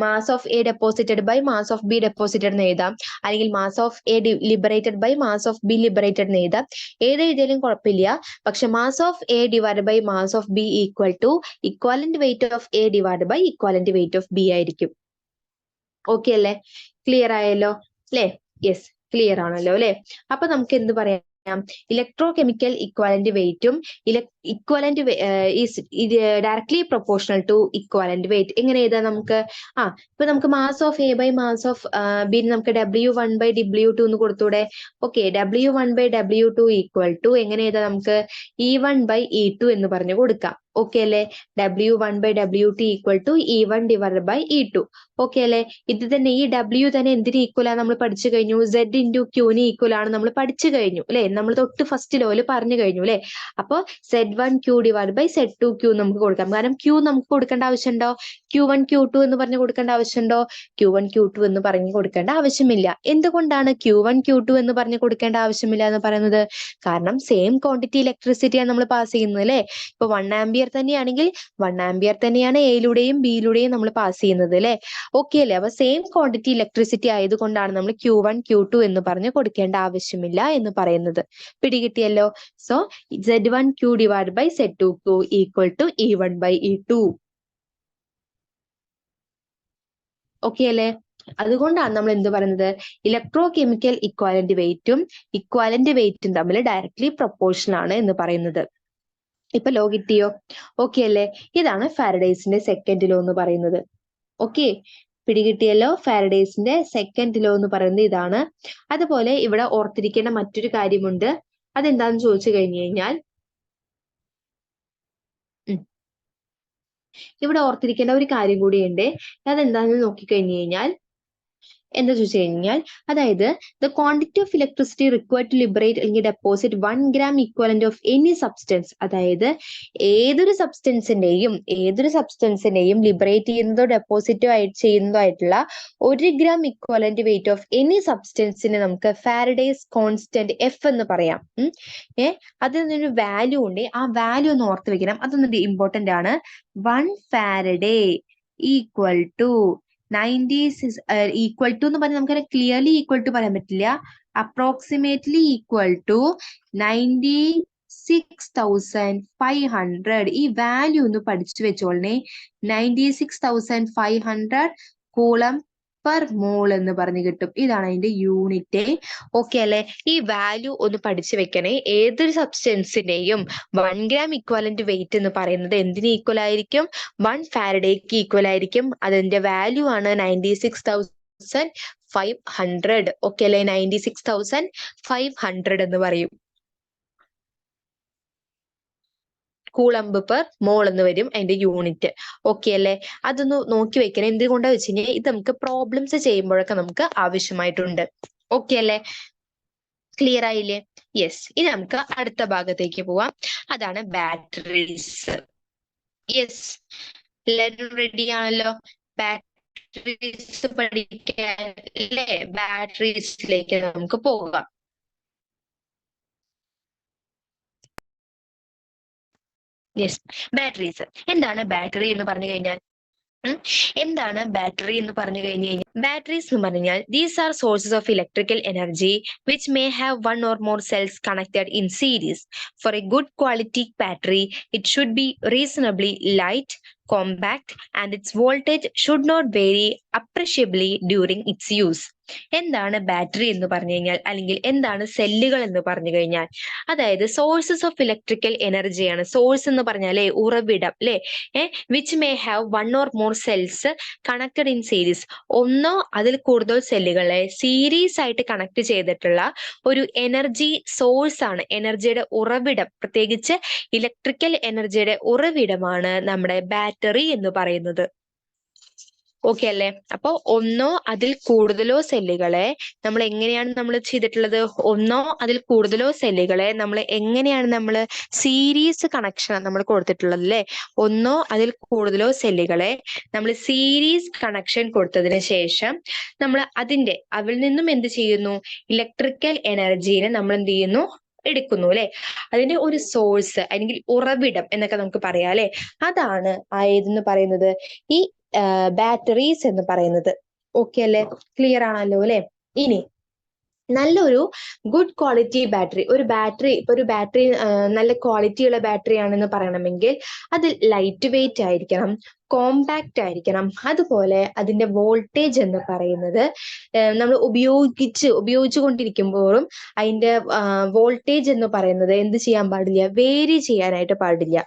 mass of A deposited by mass of B deposited എന്ന് എഴുതാം, അല്ലെങ്കിൽ mass of A liberated by mass of B liberated എന്ന് എഴുതാം. ഏത് എഴുതിയാലും കുഴപ്പമില്ല. പക്ഷെ mass of A divide by mass of B equal to equivalent weight of A divide by equivalent weight of B ആയിരിക്കും. ഓക്കെ അല്ലേ? ക്ലിയർ ആയല്ലോ അല്ലേ? യെസ്, ക്ലിയർ ആണല്ലോ അല്ലെ? അപ്പൊ നമുക്ക് എന്ത് പറയാം? ഇലക്ട്രോ കെമിക്കൽ ഇക്വാലന്റ് വെയിറ്റും equivalent is directly proportional to equivalent weight. എങ്ങനെ എഴുതാം നമുക്ക്? ഇപ്പൊ നമുക്ക് mass of A by mass of B നമുക്ക് W1 ബൈ W2 എന്ന് കൊടുത്തൂടെ? Okay, W1 by W2 equal to എങ്ങനെ എഴുതാം നമുക്ക്? E1 ബൈ E2 എന്ന് പറഞ്ഞു കൊടുക്കാം. ഓക്കെ അല്ലെ? W1 by W2 equal to E1 divided by E2. Okay അല്ലെ? ഇത് തന്നെ ഈ W തന്നെ എന്തിന് ഈക്വൽ ആണ് നമ്മൾ പഠിച്ചു കഴിഞ്ഞു? Z ഇൻറ്റു Qന് ഈക്വൽ ആണ് നമ്മൾ പഠിച്ചു കഴിഞ്ഞു അല്ലെ? നമ്മൾ തൊട്ട് ഫസ്റ്റ് ലോയിൽ പറഞ്ഞു കഴിഞ്ഞു അല്ലെ? അപ്പൊ Z1Q ഡിവൈഡ് ബൈ Z2Q നമുക്ക് കൊടുക്കാം. കാരണം Q നമുക്ക് കൊടുക്കേണ്ട ആവശ്യമുണ്ടോ? Q1 Q2 എന്ന് പറഞ്ഞു കൊടുക്കേണ്ട ആവശ്യമുണ്ടോ? Q1 Q2 എന്ന് പറഞ്ഞു കൊടുക്കേണ്ട ആവശ്യമില്ല. എന്തുകൊണ്ടാണ് Q1 Q2 എന്ന് പറഞ്ഞു കൊടുക്കേണ്ട ആവശ്യമില്ല എന്ന് പറയുന്നത്? കാരണം സെയിം ക്വാണ്ടിറ്റി ഇലക്ട്രിസിറ്റിയാണ് നമ്മൾ പാസ് ചെയ്യുന്നത് അല്ലെ? ഇപ്പൊ 1 ആംപിയർ തന്നെയാണെങ്കിൽ 1 ആംപിയർ തന്നെയാണ് എയിലൂടെയും ബിയിലൂടെയും നമ്മൾ പാസ് ചെയ്യുന്നത് അല്ലെ? ഓക്കെ അല്ലെ? അപ്പൊ സെയിം ക്വാണ്ടിറ്റി ഇലക്ട്രിസിറ്റി ആയതുകൊണ്ടാണ് നമ്മൾ Q1 Q2 എന്ന് പറഞ്ഞു കൊടുക്കേണ്ട ആവശ്യമില്ല എന്ന് പറയുന്നത്. പിടികിട്ടിയല്ലോ? So Z1Q divide by Z2Q equal to E1 by E2. Okay അല്ലെ? അതുകൊണ്ടാണ് നമ്മൾ എന്ത് പറയുന്നത്? ഇലക്ട്രോ കെമിക്കൽ ഇക്വാലന്റ് വെയിറ്റും തമ്മിൽ ഡയറക്ട്ലി പ്രൊപ്പോർഷണൽ ആണ് എന്ന് പറയുന്നത്. ഇപ്പൊ ലോ കിട്ടിയോ? ഓക്കെ അല്ലേ? ഇതാണ് ഫാരഡേസിന്റെ സെക്കൻഡ് ലോ എന്ന് പറയുന്നത്. ഓക്കെ, പിടികിട്ടിയല്ലോ? ഫാരഡേസിന്റെ സെക്കൻഡ് ലോ എന്ന് പറയുന്നത് ഇതാണ്. അതുപോലെ ഇവിടെ ഓർത്തിരിക്കേണ്ട മറ്റൊരു കാര്യമുണ്ട്. അതെന്താന്ന് ചോദിച്ചു കഴിഞ്ഞു കഴിഞ്ഞാൽ, ഇവിടെ ഓർത്തിരിക്കേണ്ട ഒരു കാര്യം കൂടിയുണ്ട്. അതെന്താന്ന് നോക്കിക്കഴിഞ്ഞു കഴിഞ്ഞാൽ എന്താ ചോദിച്ചു കഴിഞ്ഞാൽ, അതായത് the quantity of electricity required to liberate അല്ലെങ്കിൽ deposit 1 gram equivalent of any substance. അതായത് ഏതൊരു സബ്സ്റ്റൻസിനെയും ലിബറേറ്റ് ചെയ്യുന്നതോ ഡെപ്പോസിറ്റോ ചെയ്യുന്നതോ ആയിട്ടുള്ള 1 gram equivalent weight of any സബ്സ്റ്റൻസിന് നമുക്ക് ഫാരഡേസ് കോൺസ്റ്റന്റ് F എന്ന് പറയാം. അതിനൊരു വാല്യൂ ഉണ്ട്. ആ വാല്യൂ ഒന്ന് ഓർത്ത് വെക്കണം. അതൊന്നും ഇമ്പോർട്ടന്റ് ആണ്. 1 Faraday equal to 96 equal to എന്ന് പറഞ്ഞാൽ നമുക്ക് ക്ലിയർലി ഈക്വൽ ടു പറയാൻ പറ്റില്ല. Approximately equal to 96,500. ഈ വാല്യൂ ഒന്ന് പഠിച്ചു വെച്ചോളണേ. 96,500 കൂളം പെർ മോൾ എന്ന് പറഞ്ഞു കിട്ടും. ഇതാണ് അതിന്റെ യൂണിറ്റ്. ഓക്കെ അല്ലെ? ഈ വാല്യൂ ഒന്ന് പഠിച്ചു വെക്കണേ. ഏതൊരു സബ്സ്റ്റൻസിന്റെയും 1 gram ഇക്വലന്റ് വെയിറ്റ് എന്ന് പറയുന്നത് എന്തിന് ഈക്വൽ ആയിരിക്കും? 1 ഫാരഡേക്ക് ഈക്വൽ ആയിരിക്കും. അതിന്റെ വാല്യൂ ആണ് 96,500 96,500. ഓക്കെ അല്ലെ? 96,500 എന്ന് പറയും. കൂളംബ് പെർ മോൾ എന്ന് വരും അതിന്റെ യൂണിറ്റ്. ഓക്കെ അല്ലെ? അതൊന്ന് നോക്കി വെക്കണം. എന്തുകൊണ്ടാ വെച്ച് കഴിഞ്ഞാൽ ഇത് നമുക്ക് പ്രോബ്ലംസ് ചെയ്യുമ്പോഴൊക്കെ നമുക്ക് ആവശ്യമായിട്ടുണ്ട്. ഓക്കെ അല്ലെ? ക്ലിയർ ആയില്ലേ? യെസ്. ഇനി നമുക്ക് അടുത്ത ഭാഗത്തേക്ക് പോവാം. അതാണ് ബാറ്ററീസ്. യെസ്, എല്ലാവരും റെഡി ആണല്ലോ? ബാറ്ററീസ് പഠിക്കാൻ അല്ലേ? ബാറ്ററീസിലേക്ക് നമുക്ക് പോകാം. Yes, batteries. എന്താണ് ബാറ്ററി എന്ന് പറഞ്ഞു കഴിഞ്ഞാൽ? എന്താണ് ബാറ്ററി എന്ന് പറഞ്ഞു കഴിഞ്ഞാൽ, ബാറ്ററീസ് എന്ന് പറഞ്ഞാൽ these are sources of electrical energy which may have one or more cells connected in series. For a good quality battery it should be reasonably light, compact, and its voltage should not vary appreciably during its use. എന്താണ് ബാറ്ററി എന്ന് പറഞ്ഞു കഴിഞ്ഞാൽ, അല്ലെങ്കിൽ എന്താണ് സെല്ലുകൾ എന്ന് പറഞ്ഞു കഴിഞ്ഞാൽ, അതായത് സോഴ്സസ് ഓഫ് ഇലക്ട്രിക്കൽ എനർജിയാണ്. സോഴ്സ് എന്ന് പറഞ്ഞാലേ ഉറവിടം അല്ലെ? Which may have one or more cells connected in series. ഒന്നോ അതിൽ കൂടുതൽ സെല്ലുകളെ സീരീസ് ആയിട്ട് കണക്ട് ചെയ്തിട്ടുള്ള ഒരു എനർജി സോഴ്സ് ആണ്. എനർജിയുടെ ഉറവിടം, പ്രത്യേകിച്ച് ഇലക്ട്രിക്കൽ എനർജിയുടെ ഉറവിടമാണ് നമ്മുടെ ബാറ്ററി എന്ന് പറയുന്നത്. ഓക്കെ അല്ലേ? അപ്പൊ ഒന്നോ അതിൽ കൂടുതലോ സെല്ലുകളെ നമ്മൾ എങ്ങനെയാണ് നമ്മൾ ചെയ്തിട്ടുള്ളത്? ഒന്നോ അതിൽ കൂടുതലോ സെല്ലുകളെ നമ്മൾ എങ്ങനെയാണ് നമ്മൾ സീരീസ് കണക്ഷൻ നമ്മൾ കൊടുത്തിട്ടുള്ളത് അല്ലെ? ഒന്നോ അതിൽ കൂടുതലോ സെല്ലുകളെ നമ്മൾ സീരീസ് കണക്ഷൻ കൊടുത്തതിന് ശേഷം നമ്മൾ അതിൽ നിന്നും എന്ത് ചെയ്യുന്നു? ഇലക്ട്രിക്കൽ എനർജീനെ നമ്മൾ എന്ത് ചെയ്യുന്നു? എടുക്കുന്നു അല്ലെ? അതിന്റെ ഒരു സോഴ്സ് അല്ലെങ്കിൽ ഉറവിടം എന്നൊക്കെ നമുക്ക് പറയാം അല്ലെ? അതാണ് ഏതെന്ന് പറയുന്നത്? ഈ ബാറ്ററീസ് എന്ന് പറയുന്നത്. ഓക്കെ അല്ലെ? ക്ലിയർ ആണല്ലോ അല്ലെ? ഇനി നല്ലൊരു ഗുഡ് ക്വാളിറ്റി ബാറ്ററി, ഒരു ബാറ്ററി നല്ല ക്വാളിറ്റിയുള്ള ബാറ്ററി ആണെന്ന് പറയണമെങ്കിൽ അത് ലൈറ്റ് വെയിറ്റ് ആയിരിക്കണം, കോമ്പാക്റ്റ് ആയിരിക്കണം. അതുപോലെ അതിന്റെ വോൾട്ടേജ് എന്ന് പറയുന്നത് നമ്മൾ ഉപയോഗിച്ചു കൊണ്ടിരിക്കുമ്പോഴും അതിന്റെ വോൾട്ടേജ് എന്ന് പറയുന്നത് എന്ത് ചെയ്യാൻ പാടില്ല? വേരി ചെയ്യാനായിട്ട് പാടില്ല.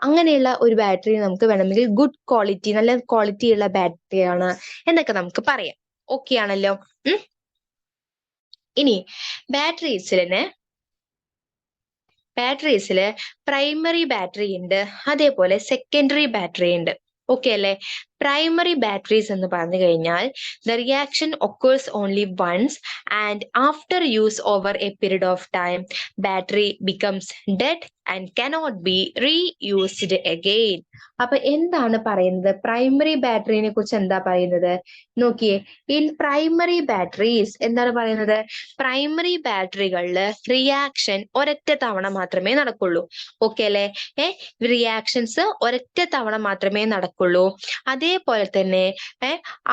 അങ്ങനെയുള്ള ഒരു ബാറ്ററി നമുക്ക് വേണമെങ്കിൽ ഗുഡ് ക്വാളിറ്റി, നല്ല ക്വാളിറ്റിയുള്ള ബാറ്ററിയാണ് എന്നൊക്കെ നമുക്ക് പറയാം. ഓക്കെ ആണല്ലോ? ഇനി ബാറ്ററീസില് പ്രൈമറി ബാറ്ററി ഉണ്ട്, അതേപോലെ സെക്കൻഡറി ബാറ്ററി ഉണ്ട്. ഓക്കെ അല്ലെ? പ്രൈമറി ബാറ്ററീസ് എന്ന് പറഞ്ഞു കഴിഞ്ഞാൽ the reaction occurs only once and after use over a period of time battery becomes dead and cannot be reused again. അപ്പൊ എന്താണ് പറയുന്നത്? പ്രൈമറി ബാറ്ററിനെ കുറിച്ച് എന്താ പറയുന്നത്? നോക്കിയേ, ഇൻ പ്രൈമറി ബാറ്ററീസ് എന്താണ് പറയുന്നത്? പ്രൈമറി ബാറ്ററികളിൽ റിയാക്ഷൻ ഒരൊറ്റ തവണ മാത്രമേ നടക്കുള്ളൂ. ഓക്കെ അല്ലെ? റിയാക്ഷൻസ് ഒരൊറ്റ തവണ മാത്രമേ നടക്കുള്ളൂ. അതേപോലെ തന്നെ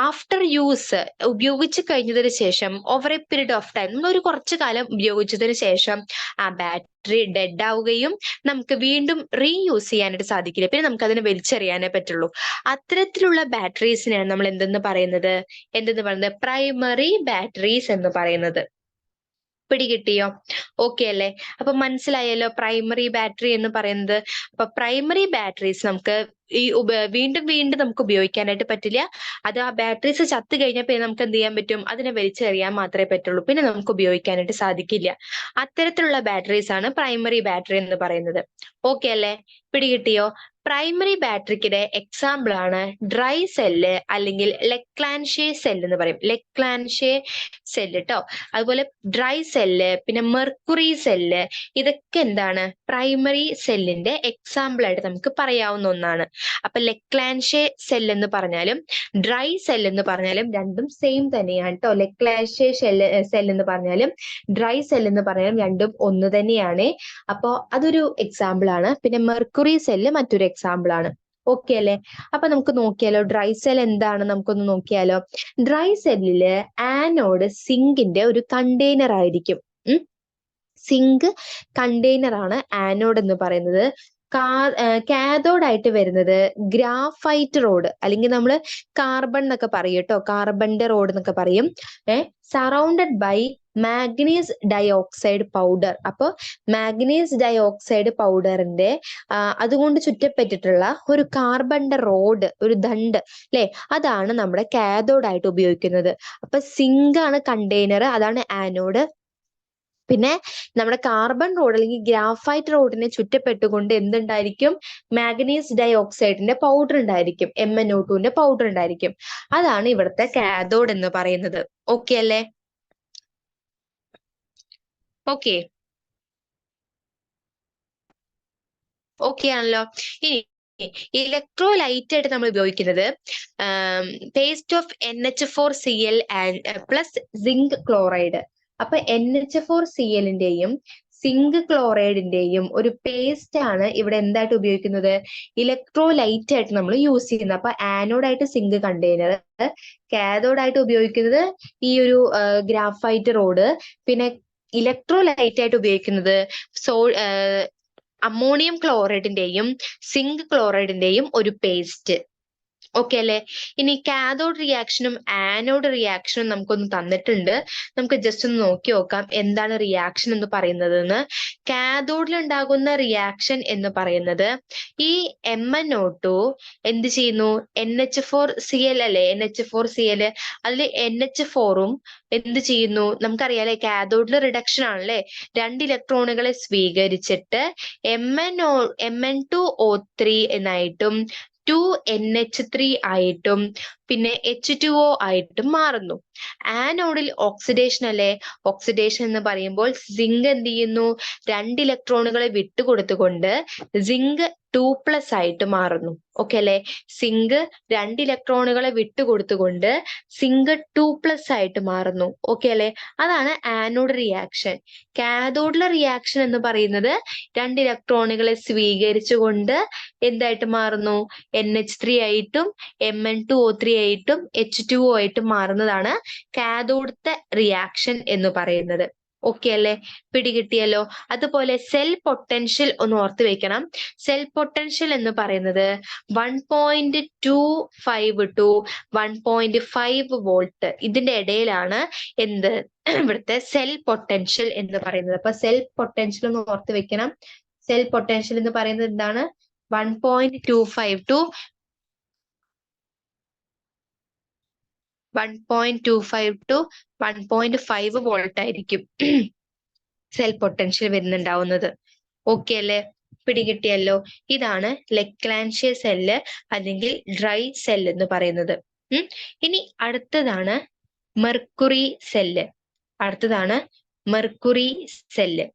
ആഫ്റ്റർ യൂസ്, ഉപയോഗിച്ച് കഴിഞ്ഞതിന് ശേഷം over a period of time, നമ്മൾ ഒരു കുറച്ചു കാലം ഉപയോഗിച്ചതിന് ശേഷം ആ ബാറ്ററി ഡെഡ് ആവുകയും നമുക്ക് വീണ്ടും റീയൂസ് ചെയ്യാനായിട്ട് സാധിക്കില്ല. പിന്നെ നമുക്ക് അതിനെ വലിച്ചെറിയാനേ പറ്റുള്ളൂ. അത്തരത്തിലുള്ള ബാറ്ററീസിനെയാണ് നമ്മൾ എന്തെന്ന് പറയുന്നത്? പ്രൈമറി ബാറ്ററീസ് എന്ന് പറയുന്നത്. പിടികിട്ടിയോ? ഓക്കെ അല്ലേ? അപ്പൊ മനസ്സിലായല്ലോ പ്രൈമറി ബാറ്ററി എന്ന് പറയുന്നത്. അപ്പൊ പ്രൈമറി ബാറ്ററീസ് നമുക്ക് വീണ്ടും നമുക്ക് ഉപയോഗിക്കാനായിട്ട് പറ്റില്ല. അത് ആ ബാറ്ററീസ് ചത്തു കഴിഞ്ഞാൽ പിന്നെ നമുക്ക് എന്ത് ചെയ്യാൻ പറ്റും? അതിനെ വലിച്ചെറിയാൻ മാത്രമേ പറ്റുള്ളൂ. പിന്നെ നമുക്ക് ഉപയോഗിക്കാനായിട്ട് സാധിക്കില്ല. അത്തരത്തിലുള്ള ബാറ്ററീസ് ആണ് പ്രൈമറി ബാറ്ററി എന്ന് പറയുന്നത്. ഓക്കെ അല്ലേ? പിടികിട്ടിയോ? പ്രൈമറി ബാറ്ററിക്കിടെ എക്സാമ്പിൾ ആണ് ഡ്രൈ സെല്ല് അല്ലെങ്കിൽ ലെക്ലാൻഷേ സെല്ല് എന്ന് പറയും. ലെക്ലാൻഷേ സെല്ല് ട്ടോ. അതുപോലെ ഡ്രൈ സെല്ല്, പിന്നെ മെർക്കുറി സെല്ല്, ഇതൊക്കെ എന്താണ്? പ്രൈമറി സെല്ലിന്റെ എക്സാമ്പിൾ ആയിട്ട് നമുക്ക് പറയാവുന്ന ഒന്നാണ്. അപ്പൊ ലെക്ലാൻഷേ സെല്ല് എന്ന് പറഞ്ഞാലും ഡ്രൈ സെല്ല് എന്ന് പറഞ്ഞാലും രണ്ടും സെയിം തന്നെയാണ് ട്ടോ. ലെക്ലാൻഷേ സെല്ല് എന്ന് പറഞ്ഞാലും ഡ്രൈ സെല്ല് എന്ന് പറഞ്ഞാലും രണ്ടും ഒന്ന് തന്നെയാണ്. അപ്പൊ അതൊരു എക്സാമ്പിൾ ആണ്. പിന്നെ മെർക്കുറി സെല്ല് മറ്റൊരു എക്സാമ്പിൾ ആണ്. ഓക്കെ അല്ലെ? അപ്പൊ നമുക്ക് നോക്കിയാലോ ഡ്രൈ സെൽ എന്താണ്? നമുക്കൊന്ന് നോക്കിയാലോ. ഡ്രൈ സെല്ലില് ആനോഡ് സിങ്കിന്റെ ഒരു കണ്ടെയ്നർ ആയിരിക്കും. സിങ്ക് കണ്ടെയ്നർ ആണ് ആനോഡ് എന്ന് പറയുന്നത്. കാഥോഡ് ആയിട്ട് വരുന്നത് ഗ്രാഫൈറ്റ് റോഡ്, അല്ലെങ്കിൽ നമ്മൾ കാർബൺ എന്നൊക്കെ പറയും കേട്ടോ. കാർബണിന്റെ റോഡ് എന്നൊക്കെ പറയും. Surrounded by manganese dioxide powder. അപ്പോൾ മാഗ്നീസ് ഡയോക്സൈഡ് പൗഡറിന്റെ അതുകൊണ്ട് ചുറ്റപ്പെട്ടിട്ടുള്ള ഒരു കാർബണിന്റെ റോഡ്, ഒരു ദണ്ട് അല്ലെ, അതാണ് നമ്മുടെ കാഥോഡ് ആയിട്ട് ഉപയോഗിക്കുന്നത്. അപ്പൊ സിങ്ക് ആണ് കണ്ടെയ്നർ, അതാണ് ആനോഡ്. പിന്നെ നമ്മുടെ കാർബൺ റോഡ് അല്ലെങ്കിൽ ഗ്രാഫൈറ്റ് റോഡിനെ ചുറ്റപ്പെട്ടുകൊണ്ട് എന്തുണ്ടായിരിക്കും? മാഗ്നീസ് ഡയോക്സൈഡിന്റെ പൗഡർ ഉണ്ടായിരിക്കും, MnO2ന്റെ പൗഡർ ഉണ്ടായിരിക്കും. അതാണ് ഇവിടുത്തെ കാഥോഡ് എന്ന് പറയുന്നത്. ഓക്കെ അല്ലേ? ഓക്കെ ഓക്കെ ആണല്ലോ. ഇനി ഇലക്ട്രോലൈറ്റ് ആയിട്ട് നമ്മൾ ഉപയോഗിക്കുന്നത് paste of NH4Cl plus zinc chloride. അപ്പൊ NH4Clന്റെയും സിങ്ക് ക്ലോറൈഡിന്റെയും ഒരു പേസ്റ്റ് ആണ് ഇവിടെ എന്തായിട്ട് ഉപയോഗിക്കുന്നത്? ഇലക്ട്രോലൈറ്റ് ആയിട്ട് നമ്മൾ യൂസ് ചെയ്യുന്നത്. അപ്പൊ ആനോഡായിട്ട് സിങ്ക് കണ്ടെയ്നർ, കാഥോഡായിട്ട് ഉപയോഗിക്കുന്നത് ഈ ഒരു ഗ്രാഫൈറ്റ് റോഡ്, പിന്നെ ഇലക്ട്രോലൈറ്റ് ആയിട്ട് ഉപയോഗിക്കുന്നത് അമോണിയം ക്ലോറൈഡിന്റെയും സിങ്ക് ക്ലോറൈഡിന്റെയും ഒരു പേസ്റ്റ്. ഓക്കെ അല്ലെ? ഇനി കാഥോഡ് റിയാക്ഷനും ആനോഡ് റിയാക്ഷനും നമുക്കൊന്ന് തന്നിട്ടുണ്ട്. നമുക്ക് ജസ്റ്റ് ഒന്ന് നോക്കി നോക്കാം എന്താണ് റിയാക്ഷൻ എന്ന് പറയുന്നത്. കാഥോഡിൽ ഉണ്ടാകുന്ന റിയാക്ഷൻ എന്ന് പറയുന്നത് ഈ MnO2 എന്ത് ചെയ്യുന്നു? NH4Cl അല്ലെ, NH4Cl അതിൽ NH4ഉം എന്ത് ചെയ്യുന്നു? നമുക്കറിയാലേ കാഥോഡിൽ റിഡക്ഷൻ ആണല്ലേ, 2 ഇലക്ട്രോണുകളെ സ്വീകരിച്ചിട്ട് Mn2O3 എന്നായിട്ടും 2NH3 ആയിട്ടും പിന്നെ H2O ആയിട്ടും മാറുന്നു. ആനോഡിൽ ഓക്സിഡേഷൻ അല്ലെ, ഓക്സിഡേഷൻ എന്ന് പറയുമ്പോൾ സിങ്ക് എന്ത് ചെയ്യുന്നു? 2 ഇലക്ട്രോണുകളെ വിട്ടുകൊടുത്തുകൊണ്ട് സിങ്ക് 2+ ആയിട്ട് മാറുന്നു. ഓക്കെ അല്ലെ? സിങ്ക് 2 ഇലക്ട്രോണുകളെ വിട്ടുകൊടുത്തുകൊണ്ട് സിങ്ക് 2+ ആയിട്ട് മാറുന്നു. ഓക്കെ അല്ലെ? അതാണ് ആനോഡ് റിയാക്ഷൻ. കാഥോഡിലെ റിയാക്ഷൻ എന്ന് പറയുന്നത് 2 ഇലക്ട്രോണുകളെ സ്വീകരിച്ചുകൊണ്ട് എന്തായിട്ട് മാറുന്നു? NH3 ആയിട്ടും Mn2O3 ആയിട്ടും H2O ആയിട്ടും മാറുന്നതാണ് കാഥോഡത്തെ റിയാക്ഷൻ എന്ന് പറയുന്നത്. ഓക്കെ അല്ലെ? പിടികിട്ടിയല്ലോ. അതുപോലെ സെൽ പൊട്ടൻഷ്യൽ ഒന്ന് ഓർത്ത് വെക്കണം. സെൽ പൊട്ടൻഷ്യൽ എന്ന് പറയുന്നത് 1.25 to 1.5 വോൾട്ട് ഇതിന്റെ ഇടയിലാണ് എന്ത് ഇവിടുത്തെ സെൽ പൊട്ടൻഷ്യൽ എന്ന് പറയുന്നത്. അപ്പൊ സെൽ പൊട്ടൻഷ്യൽ ഒന്ന് ഓർത്ത് വെക്കണം. സെൽ പൊട്ടൻഷ്യൽ എന്ന് പറയുന്നത് എന്താണ്? 1.25 to 1.5 വോൾട്ട് ആയിരിക്കും സെൽ പൊട്ടൻഷ്യൽ വരുന്നുണ്ടാവുന്നത്. ഓക്കെ അല്ലെ? പിടികിട്ടിയല്ലോ. ഇതാണ് ലെക്ലാൻഷ്യ സെല്ല് അല്ലെങ്കിൽ ഡ്രൈ സെൽ എന്ന് പറയുന്നത്. ഇനി അടുത്തതാണ് മെർക്കുറി സെല്ല്. അടുത്തതാണ് മെർക്കുറി സെല്ല്.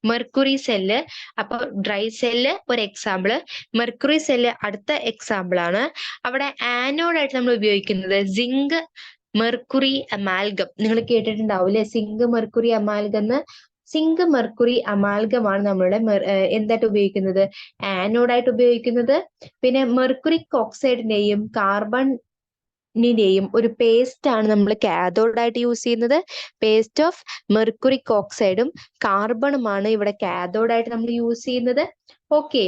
മെർക്കുറി സെല്ല്, അപ്പൊ ഡ്രൈ സെല്ല് ഒരു എക്സാമ്പിള്, മെർക്കുറി സെല്ല് അടുത്ത എക്സാമ്പിൾ ആണ്. അവിടെ ആനോഡായിട്ട് നമ്മൾ ഉപയോഗിക്കുന്നത് സിങ്ക് മെർക്കുറി അമാൽഗം. നിങ്ങൾ കേട്ടിട്ടുണ്ടാവും അല്ലെ, സിങ്ക് മെർക്കുറി അമാൽഗം എന്ന്. സിങ്ക് മെർക്കുറി അമാൽഗമാണ് നമ്മളുടെ എന്തായിട്ട് ഉപയോഗിക്കുന്നത്? ആനോഡായിട്ട് ഉപയോഗിക്കുന്നത്. പിന്നെ മെർക്കുറിക് ഓക്സൈഡിന്റെയും കാർബണിന്റെയും ഒരു പേസ്റ്റ് ആണ് നമ്മൾ കാഥോഡായിട്ട് യൂസ് ചെയ്യുന്നത്. പേസ്റ്റ് ഓഫ് മെർക്കുറിക് ഓക്സൈഡും കാർബണുമാണ് ഇവിടെ കാഥോഡായിട്ട് നമ്മൾ യൂസ് ചെയ്യുന്നത്. ഓക്കെ,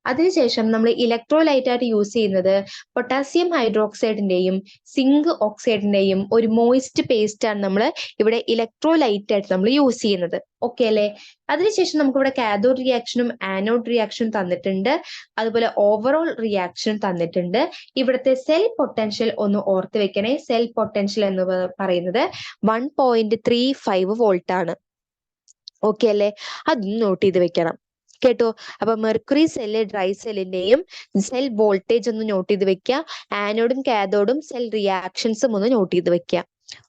അതിനുശേഷം നമ്മൾ ഇലക്ട്രോലൈറ്റ് ആയിട്ട് യൂസ് ചെയ്യുന്നത് പൊട്ടാസ്യം ഹൈഡ്രോക്സൈഡിന്റെയും സിങ്ക് ഓക്സൈഡിന്റെയും ഒരു മോയിസ്റ്റ് പേസ്റ്റ് ആണ് നമ്മൾ ഇവിടെ ഇലക്ട്രോലൈറ്റ് ആയിട്ട് നമ്മൾ യൂസ് ചെയ്യുന്നത്. ഓക്കെ അല്ലെ? അതിനുശേഷം നമുക്ക് ഇവിടെ കാഥോഡ് റിയാക്ഷനും ആനോഡ് റിയാക്ഷനും തന്നിട്ടുണ്ട്. അതുപോലെ ഓവറോൾ റിയാക്ഷനും തന്നിട്ടുണ്ട്. ഇവിടുത്തെ സെൽ പൊട്ടൻഷ്യൽ ഒന്ന് ഓർത്ത് വെക്കണേ. സെൽ പൊട്ടൻഷ്യൽ എന്ന് പറയുന്നത് 1.35 വോൾട്ട് ആണ്. ഓക്കെ അല്ലെ? അതൊന്ന് നോട്ട് ചെയ്ത് വെക്കണം കേട്ടോ. അപ്പൊ മെർക്കുറി സെല്ല് ഡ്രൈ സെല്ലിന്റെയും സെൽ വോൾട്ടേജ് ഒന്ന് നോട്ട് ചെയ്ത് വെക്കുക. ആനോഡും കാഥോഡും സെൽ റിയാക്ഷൻസും ഒന്ന് നോട്ട് ചെയ്ത് വെക്കുക.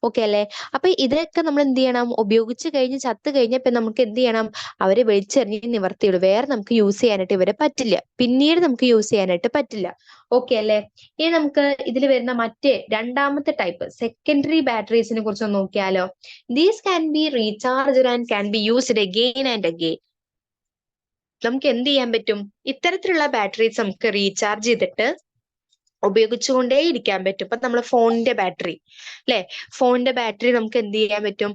ഓക്കെ അല്ലെ? അപ്പൊ ഇതൊക്കെ നമ്മൾ എന്ത് ചെയ്യണം? ഉപയോഗിച്ച് കഴിഞ്ഞ് ചത്ത് കഴിഞ്ഞപ്പോ നമുക്ക് എന്ത് ചെയ്യണം? അവരെ വലിച്ചെറിഞ്ഞ് നിവർത്തിയുള്ളൂ. വേറെ നമുക്ക് യൂസ് ചെയ്യാനായിട്ട് ഇവരെ പറ്റില്ല. പിന്നീട് നമുക്ക് യൂസ് ചെയ്യാനായിട്ട് പറ്റില്ല. ഓക്കെ അല്ലെ? ഇനി നമുക്ക് ഇതിൽ വരുന്ന രണ്ടാമത്തെ ടൈപ്പ് സെക്കൻഡറി ബാറ്ററീസിനെ കുറിച്ച് നോക്കിയാലോ. These can be recharged and can be used again and again. നമുക്ക് എന്ത് ചെയ്യാൻ പറ്റും? ഇത്തരത്തിലുള്ള ബാറ്ററീസ് നമുക്ക് റീചാർജ് ചെയ്തിട്ട് ഉപയോഗിച്ചുകൊണ്ടേ ഇരിക്കാൻ പറ്റും. ഇപ്പൊ നമ്മളെ ഫോണിന്റെ ബാറ്ററി അല്ലെ, ഫോണിന്റെ ബാറ്ററി നമുക്ക് എന്ത് ചെയ്യാൻ പറ്റും?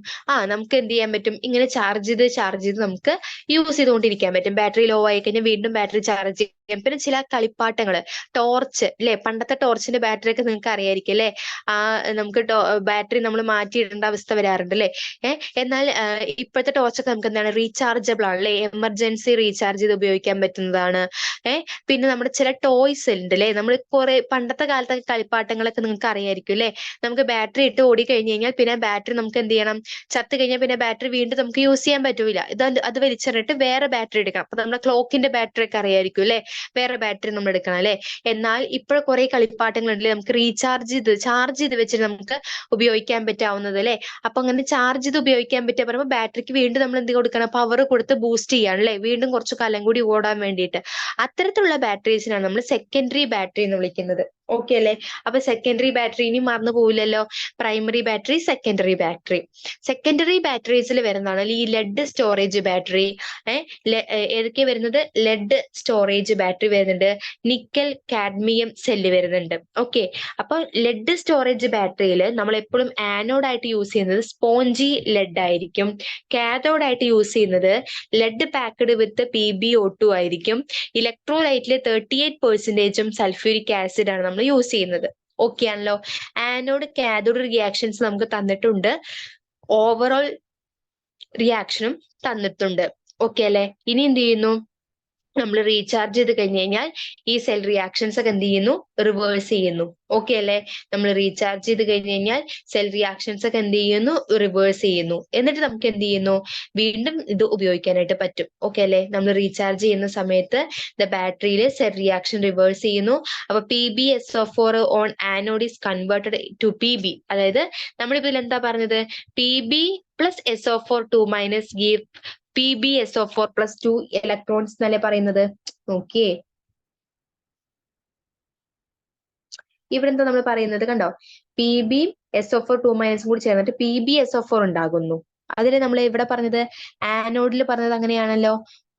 നമുക്ക് എന്ത് ചെയ്യാൻ പറ്റും? ഇങ്ങനെ ചാർജ് ചെയ്ത് നമുക്ക് യൂസ് ചെയ്തുകൊണ്ടിരിക്കാൻ പറ്റും. ബാറ്ററി ലോ ആയി കഴിഞ്ഞാൽ വീണ്ടും ബാറ്ററി ചാർജ് ചെയ്യാം. പിന്നെ ചില കളിപ്പാട്ടങ്ങള്, ടോർച്ച് അല്ലെ, പണ്ടത്തെ ടോർച്ചിന്റെ ബാറ്ററി ഒക്കെ നിങ്ങൾക്ക് അറിയായിരിക്കും അല്ലെ. നമുക്ക് ബാറ്ററി നമ്മൾ മാറ്റിയിടേണ്ട അവസ്ഥ വരാറുണ്ട് അല്ലെ. എന്നാൽ ഇപ്പോഴത്തെ ടോർച്ചൊക്കെ നമുക്ക് എന്താണ്, റീചാർജബിൾ ആണ് അല്ലെ, എമർജൻസി റീചാർജ് ചെയ്ത് ഉപയോഗിക്കാൻ പറ്റുന്നതാണ്. പിന്നെ നമ്മുടെ ചില ടോയ്സ് ഉണ്ട് അല്ലെ, നമ്മൾ കുറെ പണ്ടത്തെ കാലത്തെ കളിപ്പാട്ടങ്ങളൊക്കെ നിങ്ങൾക്ക് അറിയായിരിക്കും അല്ലെ. നമുക്ക് ബാറ്ററി ഇട്ട് ഓടി കഴിഞ്ഞ് കഴിഞ്ഞാൽ പിന്നെ ബാറ്ററി നമുക്ക് എന്ത് ചെയ്യണം, ചത്ത് കഴിഞ്ഞാൽ പിന്നെ ബാറ്ററി വീണ്ടും നമുക്ക് യൂസ് ചെയ്യാൻ പറ്റൂല. അത് വലിച്ചെറിഞ്ഞിട്ട് വേറെ ബാറ്ററി എടുക്കണം. അപ്പൊ നമ്മുടെ ക്ലോക്കിന്റെ ബാറ്ററി ഒക്കെ അറിയായിരിക്കും അല്ലെ, വേറെ ബാറ്ററി നമ്മൾ എടുക്കണം അല്ലെ. എന്നാൽ ഇപ്പോൾ കുറെ കളിപ്പാട്ടങ്ങളുണ്ടല്ലേ, നമുക്ക് ചാർജ് ചെയ്ത് വെച്ചിട്ട് നമുക്ക് ഉപയോഗിക്കാൻ പറ്റാവുന്നത് അല്ലെ. അപ്പൊ അങ്ങനെ ചാർജ് ചെയ്ത് ഉപയോഗിക്കാൻ പറ്റിയ പറയുമ്പോൾ ബാറ്ററിക്ക് വീണ്ടും നമ്മൾ എന്ത് കൊടുക്കണം, പവർ കൊടുത്ത് ബൂസ്റ്റ് ചെയ്യാണ് അല്ലെ, വീണ്ടും കുറച്ച് കാലം കൂടി ഓടാൻ വേണ്ടിയിട്ട്. അത്തരത്തിലുള്ള ബാറ്ററീസിനാണ് നമ്മൾ സെക്കൻഡറി ബാറ്ററി എന്ന് വിളിക്കുന്നത്. ഓക്കെ അല്ലെ. അപ്പൊ സെക്കൻഡറി ബാറ്ററി ഇനി മറന്നു പോവില്ലല്ലോ. Primary battery, secondary battery. Secondary ബാറ്ററീസിൽ വരുന്നതാണ് ഈ ലെഡ് സ്റ്റോറേജ് ബാറ്ററി. ഏതൊക്കെ വരുന്നത്? ലെഡ് സ്റ്റോറേജ് ബാറ്ററി വരുന്നുണ്ട്, നിക്കൽ കാഡ്മിയം സെല്ല് വരുന്നുണ്ട്. ഓക്കെ. അപ്പൊ ലെഡ് സ്റ്റോറേജ് ബാറ്ററിയിൽ നമ്മൾ എപ്പോഴും ആനോഡ് ആയിട്ട് യൂസ് ചെയ്യുന്നത് സ്പോഞ്ചി ലെഡ് ആയിരിക്കും. കാഥോഡ് ആയിട്ട് യൂസ് ചെയ്യുന്നത് ലെഡ് പാക്ഡ് വിത്ത് PbO2 ആയിരിക്കും. ഇലക്ട്രോലൈറ്റിൽ 38% സൾഫ്യൂരിക് ആസിഡ് ആണ് നമ്മൾ യൂസ് ചെയ്യുന്നത്. ഓക്കെ ആണല്ലോ. ആനോഡ് കാഥോഡ് റിയാക്ഷൻസ് നമുക്ക് തന്നിട്ടുണ്ട്, ഓവറോൾ റിയാക്ഷനും തന്നിട്ടുണ്ട്. ഓക്കെ അല്ലെ. ഇനി എന്ത് ചെയ്യുന്നു, നമ്മൾ റീചാർജ് ചെയ്ത് കഴിഞ്ഞ് കഴിഞ്ഞാൽ ഈ സെൽ റിയാക്ഷൻസ് ഒക്കെ എന്ത് ചെയ്യുന്നു, റിവേഴ്സ് ചെയ്യുന്നു. ഓക്കെ അല്ലെ. നമ്മൾ റീചാർജ് ചെയ്ത് കഴിഞ്ഞ് കഴിഞ്ഞാൽ സെൽ റിയാക്ഷൻസ് ഒക്കെ എന്ത് ചെയ്യുന്നു, റിവേഴ്സ് ചെയ്യുന്നു. എന്നിട്ട് നമുക്ക് എന്ത് ചെയ്യുന്നു, വീണ്ടും ഇത് ഉപയോഗിക്കാനായിട്ട് പറ്റും. ഓക്കെ അല്ലെ. നമ്മൾ റീചാർജ് ചെയ്യുന്ന സമയത്ത് ബാറ്ററിയിൽ സെൽ റിയാക്ഷൻ റിവേഴ്സ് ചെയ്യുന്നു. അപ്പൊ PbSO4 on anode is converted to Pb. അതായത് നമ്മളിതിൽ എന്താ പറഞ്ഞത്, Pb plus SO4 2- give PbSO4 plus 2 electrons എന്നല്ലേ പറയുന്നത്. നോക്കിയേ, ഇവിടെ എന്താ നമ്മൾ പറയുന്നത് കണ്ടോ, PbSO4 2- കൂടി ചേർന്നിട്ട് PbSO4 ഉണ്ടാകുന്നു. അതിൽ നമ്മൾ ഇവിടെ പറഞ്ഞത് ആനോഡിൽ പറഞ്ഞത് അങ്ങനെയാണല്ലോ.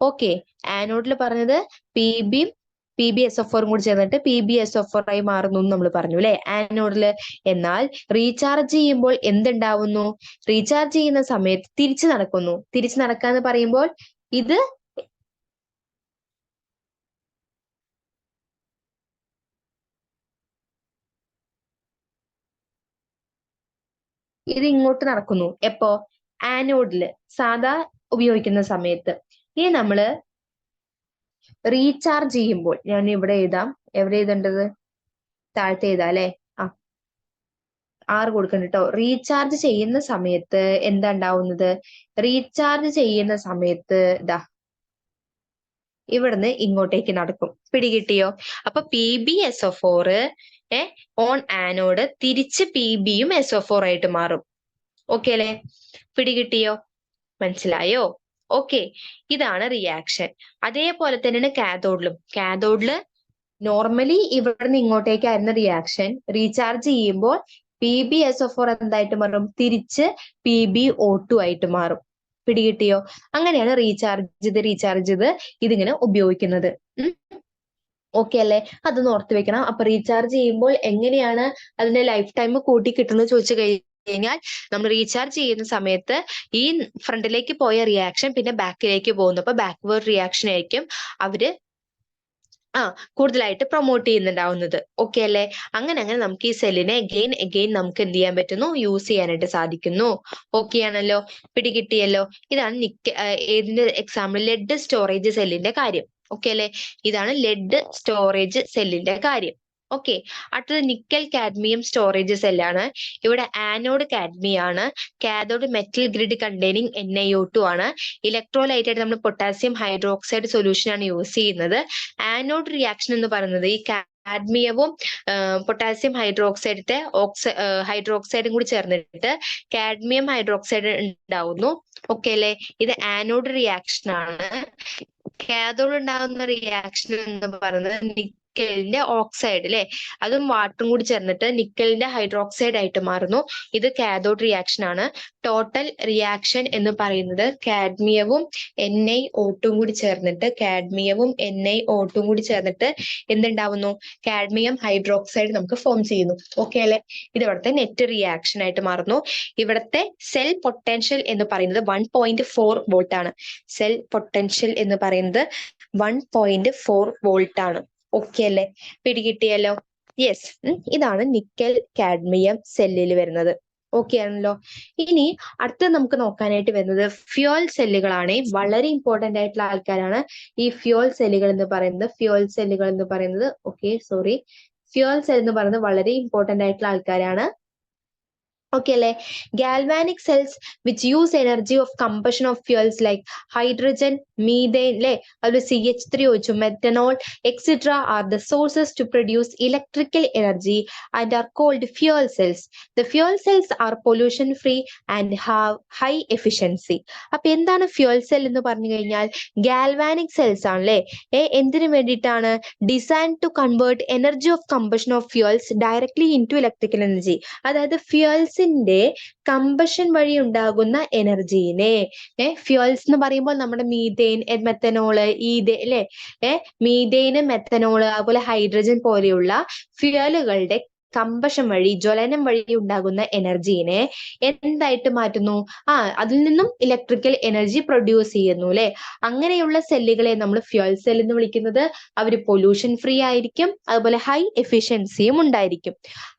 ഓക്കെ. ആനോഡിൽ പറഞ്ഞത് PbSO4 കൂടി ചേർന്നിട്ട് PbSO4 ആയി മാറുന്നു എന്ന് നമ്മൾ പറഞ്ഞു അല്ലെ, ആനോഡില്. എന്നാൽ റീചാർജ് ചെയ്യുമ്പോൾ എന്തുണ്ടാവുന്നു, റീചാർജ് ചെയ്യുന്ന സമയത്ത് തിരിച്ചു നടക്കുന്നു. തിരിച്ചു നടക്കാന്ന് പറയുമ്പോൾ ഇത് ഇങ്ങോട്ട് നടക്കുന്നു. എപ്പോ? ആനോഡില് സാധാ ഉപയോഗിക്കുന്ന സമയത്ത്. ഇനി നമ്മള് റീചാർജ് ചെയ്യുമ്പോൾ, ഞാൻ ഇവിടെ എഴുതാം, എവിടെ എഴുതേണ്ടത്, താഴത്തെ എഴുതാം അല്ലെ. 6 കൊടുക്കണ്ട കേട്ടോ. റീചാർജ് ചെയ്യുന്ന സമയത്ത് എന്താ ഉണ്ടാവുന്നത്, റീചാർജ് ചെയ്യുന്ന സമയത്ത് ഇവിടുന്ന് ഇങ്ങോട്ടേക്ക് നടക്കും. പിടികിട്ടിയോ? അപ്പൊ PbSO4 ഓൺ ആനോഡ് തിരിച്ച് Pbയും SO4 ആയിട്ട് മാറും. ഓക്കെ അല്ലെ. പിടികിട്ടിയോ? മനസ്സിലായോ? ഓക്കെ. ഇതാണ് റിയാക്ഷൻ. അതേപോലെ തന്നെയാണ് കാഥോഡിലും. കാഥോഡില് നോർമലി ഇവിടുന്ന് ഇങ്ങോട്ടേക്കായിരുന്ന റിയാക്ഷൻ, റീചാർജ് ചെയ്യുമ്പോൾ PbSO4 എന്തായിട്ട് മാറും, തിരിച്ച് PbO2 ആയിട്ട് മാറും. പിടികിട്ടിയോ? അങ്ങനെയാണ് റീചാർജ് ചെയ്ത് ഇതിങ്ങനെ ഉപയോഗിക്കുന്നത്. ഓക്കെ അല്ലെ. അതൊന്ന് ഓർത്ത് വെക്കണം. അപ്പൊ റീചാർജ് ചെയ്യുമ്പോൾ എങ്ങനെയാണ് അതിന്റെ ലൈഫ് ടൈം കൂട്ടി കിട്ടുന്നത് ചോദിച്ചു കഴിഞ്ഞാൽ, നമ്മൾ റീചാർജ് ചെയ്യുന്ന സമയത്ത് ഈ ഫ്രണ്ടിലേക്ക് പോയ റിയാക്ഷൻ പിന്നെ ബാക്കിലേക്ക് പോകുന്നു. അപ്പൊ ബാക്ക്വേർഡ് റിയാക്ഷൻ ആയിരിക്കും അവര് കൂടുതലായിട്ട് പ്രൊമോട്ട് ചെയ്യുന്നുണ്ടാവുന്നത്. ഓക്കെ അല്ലെ. അങ്ങനെ നമുക്ക് ഈ സെല്ലിനെ അഗെയിൻ നമുക്ക് എന്ത് ചെയ്യാൻ പറ്റുന്നു, യൂസ് ചെയ്യാനായിട്ട് സാധിക്കുന്നു. ഓക്കെ ആണല്ലോ. പിടികിട്ടിയല്ലോ. ഇതാണ് ഏതിന്റെ എക്സാമ്പിൾ, ലെഡ് സ്റ്റോറേജ് സെല്ലിന്റെ കാര്യം. ഓക്കെ അല്ലെ. ഇതാണ് ലെഡ് സ്റ്റോറേജ് സെല്ലിന്റെ കാര്യം. ഓക്കെ. അടുത്തത് നിക്കൽ കാഡ്മിയം സ്റ്റോറേജ് സെല്ലാണ്. ഇവിടെ ആനോഡ് കാഡ്മിയം ആണ്, cathode metal grid containing NiO2 ആണ്. ഇലക്ട്രോലൈറ്റ് ആയിട്ട് നമ്മൾ പൊട്ടാസ്യം ഹൈഡ്രോക്സൈഡ് സൊല്യൂഷൻ ആണ് യൂസ് ചെയ്യുന്നത്. ആനോഡ് റിയാക്ഷൻ എന്ന് പറയുന്നത് ഈ കാഡ്മിയവും പൊട്ടാസ്യം ഹൈഡ്രോക്സൈഡും കൂടി ചേർന്നിട്ട് കാഡ്മിയം ഹൈഡ്രോക്സൈഡ് ഉണ്ടാവുന്നു. ഓക്കെ അല്ലെ. ഇത് ആനോഡ് റിയാക്ഷൻ ആണ്. കാഥോഡ് ഉണ്ടാകുന്ന റിയാക്ഷൻ എന്ന് പറയുന്നത് നിക്കലിന്റെ ഓക്സൈഡ് അല്ലെ, അതും വാട്ടറും കൂടി ചേർന്നിട്ട് നിക്കലിന്റെ ഹൈഡ്രോക്സൈഡ് ആയിട്ട് മാറുന്നു. ഇത് കാഥോഡ് റിയാക്ഷൻ ആണ്. ടോട്ടൽ റിയാക്ഷൻ എന്ന് പറയുന്നത് കാഡ്മിയവും NiO2 കൂടി ചേർന്നിട്ട് എന്തുണ്ടാവുന്നു? കാഡ്മിയം ഹൈഡ്രോക്സൈഡ് നമുക്ക് ഫോം ചെയ്യുന്നു. ഓക്കെ അല്ലെ? ഇത് ഇവിടുത്തെ നെറ്റ് റിയാക്ഷൻ ആയിട്ട് മാറുന്നു. ഇവിടുത്തെ സെൽ പൊട്ടൻഷ്യൽ എന്ന് പറയുന്നത് 1.4 വോൾട്ട് ആണ്. സെൽ പൊട്ടൻഷ്യൽ എന്ന് പറയുന്നത് 1.4 വോൾട്ട് ആണ്. ഓക്കെ അല്ലേ? പിടികിട്ടിയല്ലോ? യെസ്. ഇതാണ് നിക്കൽ കാഡ്മിയം സെല്ലിൽ വരുന്നത്. ഓക്കെ ആണല്ലോ? ഇനി അടുത്ത നമുക്ക് നോക്കാനായിട്ട് വരുന്നത് ഫ്യൂവൽ സെല്ലുകളാണ്. വളരെ ഇമ്പോർട്ടന്റ് ആയിട്ടുള്ള ആൾക്കാരാണ് ഈ ഫ്യൂവൽ സെല്ലുകൾ എന്ന് പറയുന്നത്. ഫ്യൂവൽ സെൽ എന്ന് പറയുന്നത് വളരെ ഇമ്പോർട്ടന്റ് ആയിട്ടുള്ള ആൾക്കാരാണ്. ഓക്കെ അല്ലെ? Galvanic cells which use energy of combustion of fuels like hydrogen, methane അല്ലെ, അതുപോലെ CH3OH, methanol etcetera are the sources to produce electrical energy and are called fuel cells. The fuel cells are pollution free and have high efficiency. അപ്പൊ എന്താണ് ഫ്യൂവൽ സെൽ എന്ന് പറഞ്ഞു കഴിഞ്ഞാൽ ഗാൽവാനിക് സെൽസ് ആണല്ലേ. എന്തിനു വേണ്ടിയിട്ടാണ്? Design to convert energy of combustion of fuels directly into electrical energy. അതായത് ഫ്യൂവൽസിന്റെ കമ്പഷൻ വഴി ഉണ്ടാകുന്ന എനർജീനെ, ഫ്യൂവൽസ് എന്ന് പറയുമ്പോൾ നമ്മുടെ മീഥേൻ, മെത്തനോള്, അല്ലെ, മീഥേന്, മെത്തനോള്, അതുപോലെ ഹൈഡ്രജൻ പോലെയുള്ള ഫ്യൂവലുകളുടെ കമ്പഷൻ വഴി, ജ്വലനം വഴി ഉണ്ടാകുന്ന എനർജീനെ എന്തായിട്ട് മാറ്റുന്നു? അതിൽ നിന്നും ഇലക്ട്രിക്കൽ എനർജി പ്രൊഡ്യൂസ് ചെയ്യുന്നു അല്ലെ. അങ്ങനെയുള്ള സെല്ലുകളെ നമ്മൾ ഫ്യൂവൽ സെൽ എന്ന് വിളിക്കുന്നത്. അവർ പൊല്യൂഷൻ ഫ്രീ ആയിരിക്കും, അതുപോലെ ഹൈ എഫിഷ്യൻസിയും ഉണ്ടായിരിക്കും.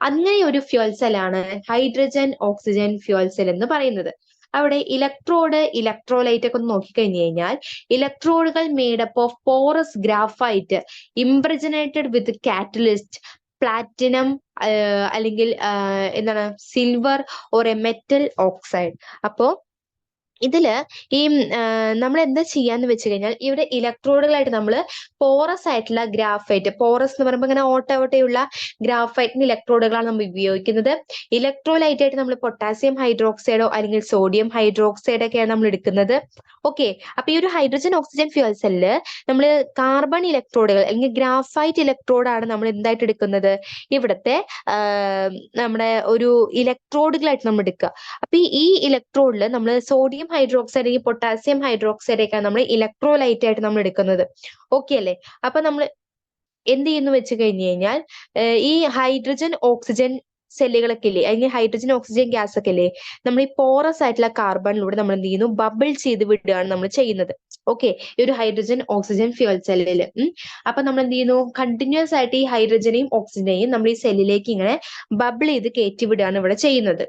അങ്ങനെ ഒരു ഫ്യൂവൽ സെല്ലാണ് ഹൈഡ്രജൻ ഓക്സിജൻ ഫ്യൂവൽ സെൽ എന്ന് പറയുന്നത്. അവിടെ ഇലക്ട്രോഡ്, ഇലക്ട്രോലൈറ്റ് ഒക്കെ ഒന്ന് നോക്കിക്കഴിഞ്ഞു കഴിഞ്ഞാൽ ഇലക്ട്രോഡുകൾ made up of porous graphite impregnated with catalyst, platinum അല്ലെങ്കിൽ എന്താണ്, silver or a metal oxide. അപ്പോ ഇതില് ഈ നമ്മൾ എന്താ ചെയ്യാന്ന് വെച്ച് കഴിഞ്ഞാൽ ഇവിടെ ഇലക്ട്രോഡുകളായിട്ട് നമ്മൾ പോറസ് ആയിട്ടുള്ള ഗ്രാഫൈറ്റ്, പോറസ് എന്ന് പറയുമ്പോൾ ഇങ്ങനെ ഓട്ടയുള്ള ഗ്രാഫൈറ്റിന്റെ ഇലക്ട്രോഡുകളാണ് നമ്മൾ ഉപയോഗിക്കുന്നത്. ഇലക്ട്രോലൈറ്റ് ആയിട്ട് നമ്മൾ പൊട്ടാസ്യം ഹൈഡ്രോക്സൈഡോ അല്ലെങ്കിൽ സോഡിയം ഹൈഡ്രോക്സൈഡ് ഒക്കെയാണ് നമ്മൾ എടുക്കുന്നത്. ഓക്കെ. അപ്പൊ ഈ ഒരു ഹൈഡ്രജൻ ഓക്സിജൻ ഫ്യൂവൽ സെല്ലില് നമ്മൾ കാർബൺ ഇലക്ട്രോഡുകൾ അല്ലെങ്കിൽ ഗ്രാഫൈറ്റ് ഇലക്ട്രോഡാണ് നമ്മൾ എന്തായിട്ട് എടുക്കുന്നത്? ഇവിടുത്തെ നമ്മുടെ ഒരു ഇലക്ട്രോഡുകളായിട്ട് നമ്മൾ എടുക്കുക. അപ്പൊ ഈ ഇലക്ട്രോഡിൽ നമ്മൾ സോഡിയം ഹൈഡ്രോക്സൈഡ് അല്ലെങ്കിൽ പൊട്ടാസ്യം ഹൈഡ്രോക്സൈഡ് ഒക്കെ നമ്മൾ ഇലക്ട്രോലൈറ്റ് ആയിട്ട് നമ്മൾ എടുക്കുന്നത്. ഓക്കെ അല്ലേ? അപ്പൊ നമ്മൾ എന്ത് ചെയ്യുന്നു വെച്ച് കഴിഞ്ഞു കഴിഞ്ഞാൽ ഈ ഹൈഡ്രജൻ ഓക്സിജൻ സെല്ലുകളൊക്കെ ഇല്ലേ, അല്ലെങ്കിൽ ഹൈഡ്രജൻ ഓക്സിജൻ ഗ്യാസ് ഒക്കെ ഇല്ലേ, നമ്മൾ ഈ പോറസ് ആയിട്ടുള്ള കാർബണിലൂടെ നമ്മൾ എന്ത് ചെയ്യുന്നു? ബബിൾ ചെയ്ത് വിടുകയാണ് നമ്മൾ ചെയ്യുന്നത്. ഓക്കെ. ഈ ഒരു ഹൈഡ്രജൻ ഓക്സിജൻ ഫ്യൂവൽ സെല്ലില് അപ്പൊ നമ്മൾ എന്ത് ചെയ്യുന്നു? കണ്ടിന്യൂസ് ആയിട്ട് ഈ ഹൈഡ്രജനെയും ഓക്സിജനെയും നമ്മൾ ഈ സെല്ലിലേക്ക് ഇങ്ങനെ ബബിൾ ചെയ്ത് കയറ്റി വിടുകയാണ് ഇവിടെ ചെയ്യുന്നത്.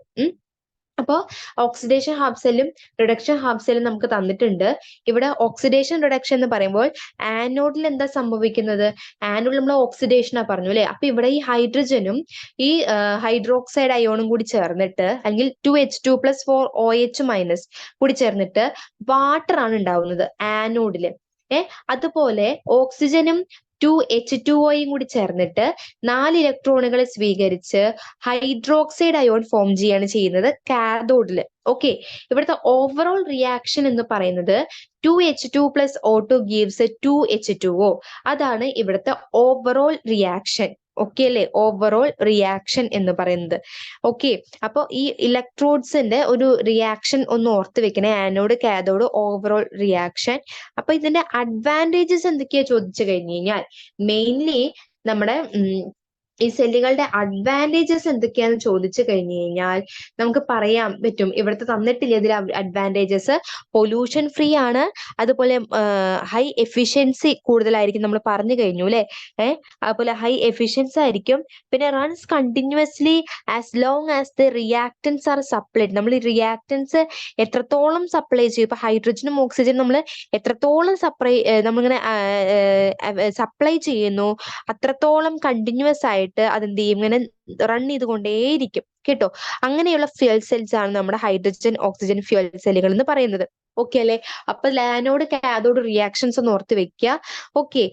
അപ്പോൾ ഓക്സിഡേഷൻ ഹാഫ് സെല്ലും റിഡക്ഷൻ ഹാഫ് സെല്ലും നമുക്ക് തന്നിട്ടുണ്ട്. ഇവിടെ ഓക്സിഡേഷൻ റിഡക്ഷൻ എന്ന് പറയുമ്പോൾ ആനോഡിൽ എന്താ സംഭവിക്കുന്നത്? ആനോഡിൽ നമ്മൾ ഓക്സിഡേഷനാ പറഞ്ഞു അല്ലെ. അപ്പൊ ഇവിടെ ഈ ഹൈഡ്രജനും ഈ ഹൈഡ്രോക്സൈഡ് അയോണും കൂടി ചേർന്നിട്ട്, അല്ലെങ്കിൽ 2H2+4OH- കൂടി ചേർന്നിട്ട് വാട്ടർ ആണ് ഉണ്ടാവുന്നത് ആനോഡില്. അതുപോലെ ഓക്സിജനും 2H2O കൂടി ചേർന്നിട്ട് 4 ഇലക്ട്രോണുകളെ സ്വീകരിച്ച് ഹൈഡ്രോക്സൈഡ് അയോൺ ഫോം ചെയ്യാണ് ചെയ്യുന്നത് കാഥോഡില്. ഓക്കെ. ഇവിടുത്തെ ഓവറോൾ റിയാക്ഷൻ എന്ന് പറയുന്നത് 2H2+O2 ഗീവ്സ് 2H2O. അതാണ് ഇവിടുത്തെ ഓവറോൾ റിയാക്ഷൻ. ഓക്കെ അല്ലെ? ഓവറോൾ റിയാക്ഷൻ എന്ന് പറയുന്നത്. ഓക്കെ. അപ്പൊ ഈ ഇലക്ട്രോഡ്സിന്റെ ഒരു റിയാക്ഷൻ ഒന്ന് ഓർത്ത് വെക്കണേ. Anode, cathode, overall reaction. അപ്പൊ ഇതിന്റെ അഡ്വാൻറ്റേജസ് എന്തൊക്കെയാ ചോദിച്ചു കഴിഞ്ഞു കഴിഞ്ഞാൽ മെയിൻലി നമ്മുടെ ഈ സെല്ലുകളുടെ അഡ്വാൻറ്റേജസ് എന്തൊക്കെയാന്ന് ചോദിച്ചു കഴിഞ്ഞു കഴിഞ്ഞാൽ നമുക്ക് പറയാൻ പറ്റും. ഇവിടുത്തെ തന്നിട്ടില്ല ഇതിൽ അഡ്വാൻറ്റേജസ്. പൊല്യൂഷൻ ഫ്രീ ആണ്, അതുപോലെ ഹൈ എഫിഷ്യൻസി കൂടുതലായിരിക്കും, നമ്മൾ പറഞ്ഞു കഴിഞ്ഞു അല്ലെ. അതുപോലെ ഹൈ എഫിഷ്യൻസി ആയിരിക്കും. പിന്നെ runs continuously as long as the reactance are supplied. നമ്മൾ ഈ റിയാക്ടൻസ് എത്രത്തോളം സപ്ലൈ ചെയ്യും, ഇപ്പൊ ഹൈഡ്രജനും ഓക്സിജനും നമ്മൾ എത്രത്തോളം നമ്മളിങ്ങനെ സപ്ലൈ ചെയ്യുന്നു, അത്രത്തോളം കണ്ടിന്യൂസ് ആയിട്ട് അതെന്ത് ചെയ്യും? ഇങ്ങനെ റൺ ചെയ്തുകൊണ്ടേയിരിക്കും കേട്ടോ. അങ്ങനെയുള്ള ഫ്യൂവൽ സെൽസ് ആണ് നമ്മുടെ ഹൈഡ്രജൻ ഓക്സിജൻ ഫ്യൂവൽ സെല്ലുകൾ എന്ന് പറയുന്നത്. ഓക്കെ അല്ലെ? അപ്പൊ ആനോഡ്, കാഥോഡ് റിയാക്ഷൻസ് ഒന്ന് ഓർത്ത് വെക്കുക. ഓക്കെ.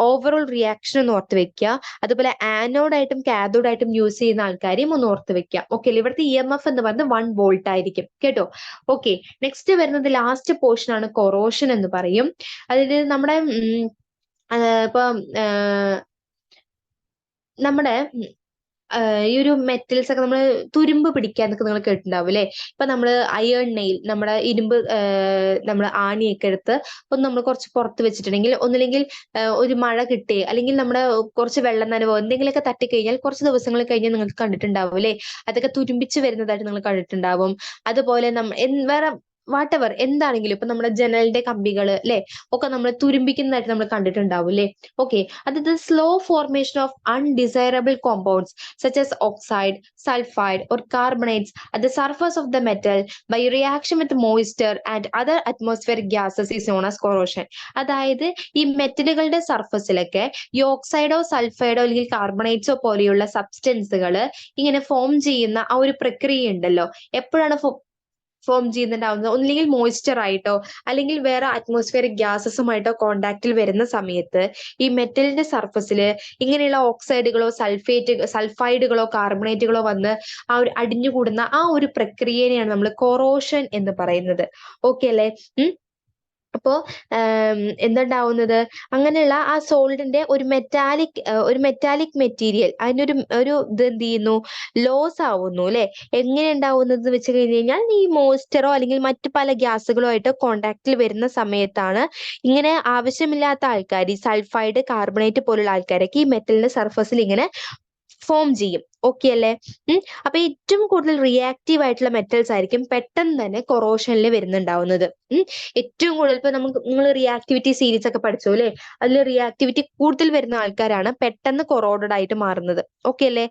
ഓവറോൾ റിയാക്ഷൻ ഒന്ന് ഓർത്ത് വെക്കുക. അതുപോലെ ആനോഡായിട്ടും കാഥോഡായിട്ടും യൂസ് ചെയ്യുന്ന ആൾക്കാരെയും ഒന്ന് ഓർത്ത് വെക്കുക. ഓക്കെ അല്ലെ? ഇവിടുത്തെ EMF എന്ന് പറയുന്നത് 1 വോൾട്ട് ആയിരിക്കും കേട്ടോ. ഓക്കെ. നെക്സ്റ്റ് വരുന്നത് ലാസ്റ്റ് പോർഷൻ ആണ്, കൊറോഷൻ എന്ന് പറയും. അതായത് നമ്മുടെ ഇപ്പം നമ്മുടെ ഈ ഒരു മെറ്റൽസ് ഒക്കെ നമ്മൾ തുരുമ്പ് പിടിക്കാന്നൊക്കെ നിങ്ങൾ കേട്ടിട്ടുണ്ടാവും അല്ലെ? ഇപ്പൊ നമ്മള് അയേൺ നെയിൽ, നമ്മുടെ ഇരുമ്പ് നമ്മൾ ആണിയൊക്കെ എടുത്ത് ഒന്ന് നമ്മൾ കുറച്ച് പുറത്ത് വെച്ചിട്ടുണ്ടെങ്കിൽ, ഒന്നില്ലെങ്കിൽ ഒരു മഴ കിട്ടി, അല്ലെങ്കിൽ നമ്മുടെ കുറച്ച് വെള്ളം നനവോ എന്തെങ്കിലുമൊക്കെ തട്ടിക്കഴിഞ്ഞാൽ കുറച്ച് ദിവസങ്ങൾ കഴിഞ്ഞ് നിങ്ങൾക്ക് കണ്ടിട്ടുണ്ടാവും അല്ലെ? അതൊക്കെ തുരുമ്പിച്ച് വരുന്നതായിട്ട് നിങ്ങൾ കണ്ടിട്ടുണ്ടാവും. അതുപോലെ വേറെ വാട്ടെവർ എന്താണെങ്കിലും ഇപ്പൊ നമ്മുടെ ജനലിന്റെ കമ്പികള് അല്ലെ ഒക്കെ നമ്മൾ തുരുമ്പിക്കുന്നതായിട്ട് നമ്മൾ കണ്ടിട്ടുണ്ടാവും അല്ലെ? ഓക്കെ, അത് the slow formation of undesirable compounds such as oxide, sulfide, or carbonates at the surface of the metal by reaction with moisture and other atmospheric gases is known as corrosion. അതായത് ഈ മെറ്റലുകളുടെ സർഫസിലൊക്കെ ഈ ഓക്സൈഡോ സൾഫൈഡോ അല്ലെങ്കിൽ കാർബണേറ്റ്സോ പോലെയുള്ള സബ്സ്റ്റൻസുകൾ ഇങ്ങനെ ഫോം ചെയ്യുന്ന ആ ഒരു പ്രക്രിയ ഉണ്ടല്ലോ, എപ്പോഴാണ് ഫോം ചെയ്യുന്നുണ്ടാവുന്നത്? ഒന്നില്ലെങ്കിൽ മോയ്സ്ചർ ആയിട്ടോ അല്ലെങ്കിൽ വേറെ അറ്റ്മോസ്ഫിയറിക് ഗ്യാസസുമായിട്ടോ കോണ്ടാക്റ്റിൽ വരുന്ന സമയത്ത് ഈ മെറ്റലിന്റെ സർഫസിൽ ഇങ്ങനെയുള്ള ഓക്സൈഡുകളോ സൾഫൈഡുകളോ കാർബണേറ്റുകളോ വന്ന് ആ ഒരു അടിഞ്ഞുകൂടുന്ന ആ ഒരു പ്രക്രിയനെയാണ് നമ്മൾ കൊറോഷൻ എന്ന് പറയുന്നത്. ഓക്കെ അല്ലേ? അപ്പോ എന്തുണ്ടാവുന്നത്, അങ്ങനെയുള്ള ആ സോളിഡിന്റെ ഒരു മെറ്റാലിക് മെറ്റീരിയൽ അതിനൊരു ഇത് എന്ത് ചെയ്യുന്നു, ലോസ് ആവുന്നു അല്ലെ? എങ്ങനെ ഉണ്ടാവുന്നത് വെച്ച് കഴിഞ്ഞ് കഴിഞ്ഞാൽ ഈ മോയ്സ്ചറോ അല്ലെങ്കിൽ മറ്റു പല ഗ്യാസുകളോ ആയിട്ട് കോണ്ടാക്റ്റിൽ വരുന്ന സമയത്താണ് ഇങ്ങനെ ആവശ്യമില്ലാത്ത ആൾക്കാർ, ഈ സൾഫൈഡ് കാർബണേറ്റ് പോലുള്ള ആൾക്കാരൊക്കെ ഈ മെറ്റലിന്റെ സർഫസിൽ ഇങ്ങനെ ഫോം ചെയ്യും. ഓക്കെ അല്ലേ? അപ്പൊ ഏറ്റവും കൂടുതൽ റിയാക്റ്റീവ് ആയിട്ടുള്ള മെറ്റൽസ് ആയിരിക്കും പെട്ടെന്ന് തന്നെ കൊറോഷനിൽ വരുന്നുണ്ടാവുന്നത്. ഏറ്റവും കൂടുതൽ ഇപ്പൊ നിങ്ങൾ റിയാക്ടിവിറ്റി സീരീസ് ഒക്കെ പഠിച്ചു അല്ലെ? അതിൽ റിയാക്ടിവിറ്റി കൂടുതൽ വരുന്ന ആൾക്കാരാണ് പെട്ടെന്ന് കൊറോഡഡ് ആയിട്ട് മാറുന്നത്. ഓക്കെ അല്ലേ?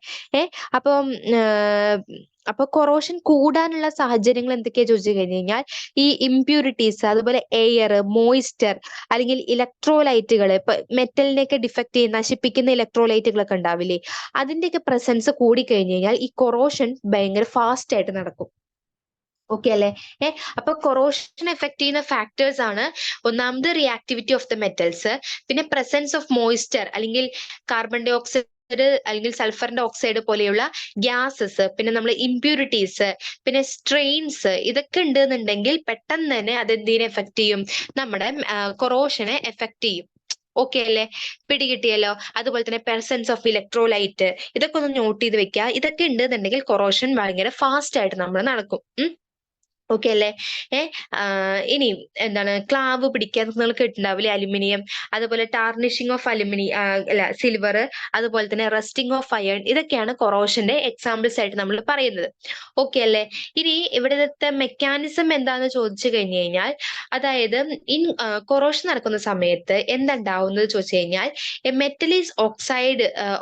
അപ്പൊ കൊറോഷൻ കൂടാനുള്ള സാഹചര്യങ്ങൾ എന്തൊക്കെയാ ചോദിച്ചു കഴിഞ്ഞു കഴിഞ്ഞാൽ, ഈ ഇംപ്യൂരിറ്റീസ്, അതുപോലെ എയർ, മോയ്സ്ചർ, അല്ലെങ്കിൽ ഇലക്ട്രോലൈറ്റുകൾ, ഇപ്പൊ മെറ്റലിനെയൊക്കെ ഡിഫക്ട് ചെയ്യുന്ന നശിപ്പിക്കുന്ന ഇലക്ട്രോലൈറ്റുകളൊക്കെ ഉണ്ടാവില്ലേ, അതിന്റെയൊക്കെ പ്രസൻസ് കൂടി കഴിഞ്ഞു കഴിഞ്ഞാൽ ഈ കൊറോഷൻ ഭയങ്കര ഫാസ്റ്റ് ആയിട്ട് നടക്കും. ഓക്കെ അല്ലേ? അപ്പൊ കൊറോഷൻ എഫക്ട് ചെയ്യുന്ന ഫാക്ടേഴ്സ് ആണ് ഒന്നാമത് റിയാക്ടിവിറ്റി ഓഫ് ദ മെറ്റൽസ്, പിന്നെ പ്രസൻസ് ഓഫ് മോയ്സ്ചർ അല്ലെങ്കിൽ കാർബൺ ഡൈ ഓക്സൈഡ് അല്ലെങ്കിൽ സൾഫറിന്റെ ഓക്സൈഡ് പോലെയുള്ള ഗ്യാസസ്, പിന്നെ നമ്മൾ ഇംപ്യൂരിറ്റീസ്, പിന്നെ സ്ട്രെയിൻസ്, ഇതൊക്കെ ഉണ്ടെന്നുണ്ടെങ്കിൽ പെട്ടെന്ന് തന്നെ അത് എന്തിനെ എഫക്ട് ചെയ്യും, നമ്മുടെ കൊറോഷനെ എഫക്ട് ചെയ്യും. ഓക്കെ അല്ലേ? പിടികിട്ടിയല്ലോ. അതുപോലെ തന്നെ പെർസെൻസ് ഓഫ് ഇലക്ട്രോലൈറ്റ്, ഇതൊക്കെ ഒന്ന് നോട്ട് ചെയ്ത് വെക്കുക. ഇതൊക്കെ ഉണ്ടെന്നുണ്ടെങ്കിൽ കൊറോഷൻ ഭയങ്കര ഫാസ്റ്റ് ആയിട്ട് നമ്മൾ നടക്കും. ഓക്കെ അല്ലേ? ഇനി എന്താണ്, ക്ലാവ് പിടിക്കാൻ നിങ്ങൾ കേട്ടിട്ടുണ്ടാവില്ലേ, അലുമിനിയം, അതുപോലെ ടാർണിഷിംഗ് ഓഫ് സിൽവർ, അതുപോലെ തന്നെ റസ്റ്റിംഗ് ഓഫ് അയൺ, ഇതൊക്കെയാണ് കൊറോഷന്റെ എക്സാമ്പിൾസ് ആയിട്ട് നമ്മൾ പറയുന്നത്. ഓക്കെ അല്ലേ? ഇനി ഇവിടുത്തെ മെക്കാനിസം എന്താന്ന് ചോദിച്ചു കഴിഞ്ഞു കഴിഞ്ഞാൽ, അതായത് കൊറോഷൻ നടക്കുന്ന സമയത്ത് എന്തുണ്ടാവുന്നത് ചോദിച്ചു കഴിഞ്ഞാൽ, A metal is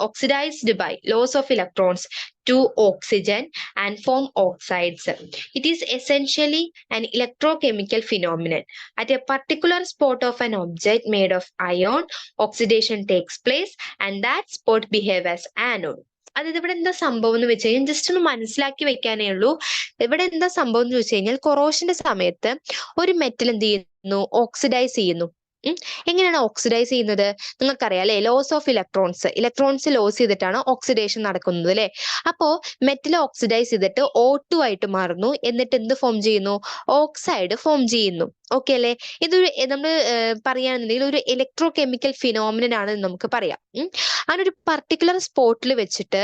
oxidized by loss of electrons to oxygen and form oxides. It is essentially an electrochemical phenomenon. At a particular spot of an object made of iron, oxidation takes place and that spot behaves as anode. അതായത് ഇവിടെ എന്താ സംഭവം എന്ന് വെച്ച് കഴിഞ്ഞാൽ, ജസ്റ്റ് ഒന്ന് മനസ്സിലാക്കി വെക്കാനേ ഉള്ളൂ. ഇവിടെ എന്താ സംഭവം എന്ന് വെച്ച് കഴിഞ്ഞാൽ, കൊറോഷന്റെ സമയത്ത് ഒരു മെറ്റൽ എന്ത് ചെയ്യുന്നു, ഓക്സിഡൈസ് ചെയ്യുന്നു. എങ്ങനെയാണ് ഓക്സിഡൈസ് ചെയ്യുന്നത്? നിങ്ങൾക്കറിയാം അല്ലെ? ലോസ് ഓഫ് ഇലക്ട്രോൺസ് ലോസ് ചെയ്തിട്ടാണ് ഓക്സിഡേഷൻ നടക്കുന്നത് അല്ലെ? അപ്പോ മെറ്റൽ ഓക്സിഡൈസ് ചെയ്തിട്ട് O2 ആയിട്ട് മാറുന്നു. എന്നിട്ട് എന്ത് ഫോം ചെയ്യുന്നു? ഓക്സൈഡ് ഫോം ചെയ്യുന്നു. ഓക്കെ അല്ലേ? ഇതൊരു നമ്മൾ പറയുകയാണെന്നുണ്ടെങ്കിൽ ഒരു ഇലക്ട്രോ കെമിക്കൽ ഫിനോമിനൻ ആണ് നമുക്ക് പറയാം. അങ്ങനെ ഒരു പർട്ടിക്കുലർ സ്പോട്ടിൽ വെച്ചിട്ട്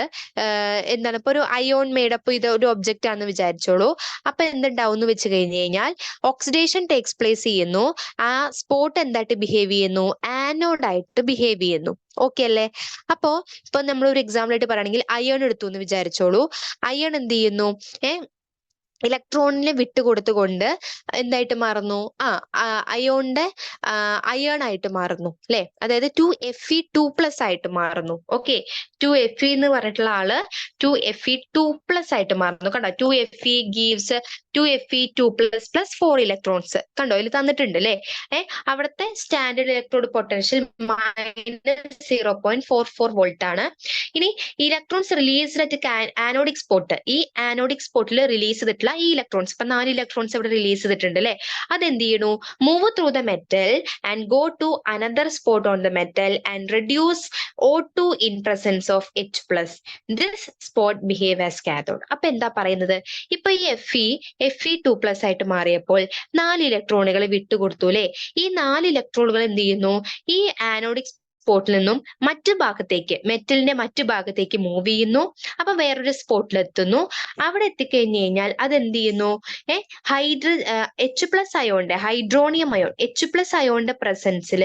എന്താണ്, ഇപ്പൊ ഒരു അയോൺ മേഡപ്പ് ഇത് ഒരു ഒബ്ജക്റ്റ് ആണെന്ന് വിചാരിച്ചോളൂ. അപ്പൊ എന്തുണ്ടാവും എന്ന് വെച്ച് കഴിഞ്ഞു കഴിഞ്ഞാൽ, ഓക്സിഡേഷൻ ടേക്സ് പ്ലേസ് ചെയ്യുന്നു. ആ സ്പോട്ട് എന്തായിട്ട് ബിഹേവ് ചെയ്യുന്നു? ആനോഡ് ആയിട്ട് ബിഹേവ് ചെയ്യുന്നു. ഓക്കെ അല്ലേ? ഇപ്പൊ നമ്മൾ ഒരു എക്സാമ്പിൾ ആയിട്ട് പറയുകയാണെങ്കിൽ അയൺ എടുത്തു എന്ന് വിചാരിച്ചോളൂ. അയൺ എന്ത് ചെയ്യുന്നു? ഇലക്ട്രോണിനെ വിട്ടുകൊടുത്തുകൊണ്ട് എന്തായിട്ട് മാറുന്നു? അയോണിന്റെ അയൺ ആയിട്ട് മാറുന്നു അല്ലെ? അതായത് 2Fe2+ ആയിട്ട് മാറുന്നു. ഓക്കെ, 2Fe എന്ന് പറഞ്ഞിട്ടുള്ള ആള് 2Fe2+ ആയിട്ട് മാറുന്നു. കണ്ടോ? 2Fe gives 2Fe2+ 4 electrons. കണ്ടോ? ഇതിൽ തന്നിട്ടുണ്ട് അല്ലെ? അവിടുത്തെ സ്റ്റാൻഡേർഡ് ഇലക്ട്രോഡ് പൊട്ടൻഷ്യൽ -0.44 വോൾട്ട് ആണ്. ഇനി electrons released at anodic spot, ഈ ആനോഡിക് സ്പോട്ടിൽ റിലീസ് ചെയ്തിട്ടുള്ള ഈ ഇലക്ട്രോൺസ്, ഇപ്പൊ 4 ഇലക്ട്രോൺസ് ഇവിടെ റിലീസ് ചെയ്തിട്ടുണ്ട് അല്ലെ? അതെന്ത് ചെയ്യണു? Move through the metal and go to another spot on the metal and reduce O2 in presence of H+. This spot behave as cathode. അപ്പൊ എന്താ പറയുന്നത്? ഇപ്പൊ ഈ Fe2+ ആയിട്ട് മാറിയപ്പോൾ 4 ഇലക്ട്രോണുകൾ വിട്ടുകൊടുത്തു അല്ലെ? ഈ 4 ഇലക്ട്രോണുകൾ എന്ത് ചെയ്യുന്നു? ഈ ആനോഡിക് സ്പോട്ടിൽ നിന്നും മറ്റു ഭാഗത്തേക്ക് മെറ്റലിന്റെ മറ്റു ഭാഗത്തേക്ക് മൂവ് ചെയ്യുന്നു. അപ്പൊ വേറൊരു സ്പോട്ടിൽ എത്തുന്നു. അവിടെ എത്തിക്കഴിഞ്ഞു കഴിഞ്ഞാൽ അത് എന്ത് ചെയ്യുന്നു? H+ അയോണിന്റെ ഹൈഡ്രോണിയം അയോൺ H+ അയോണിന്റെ പ്രസൻസിൽ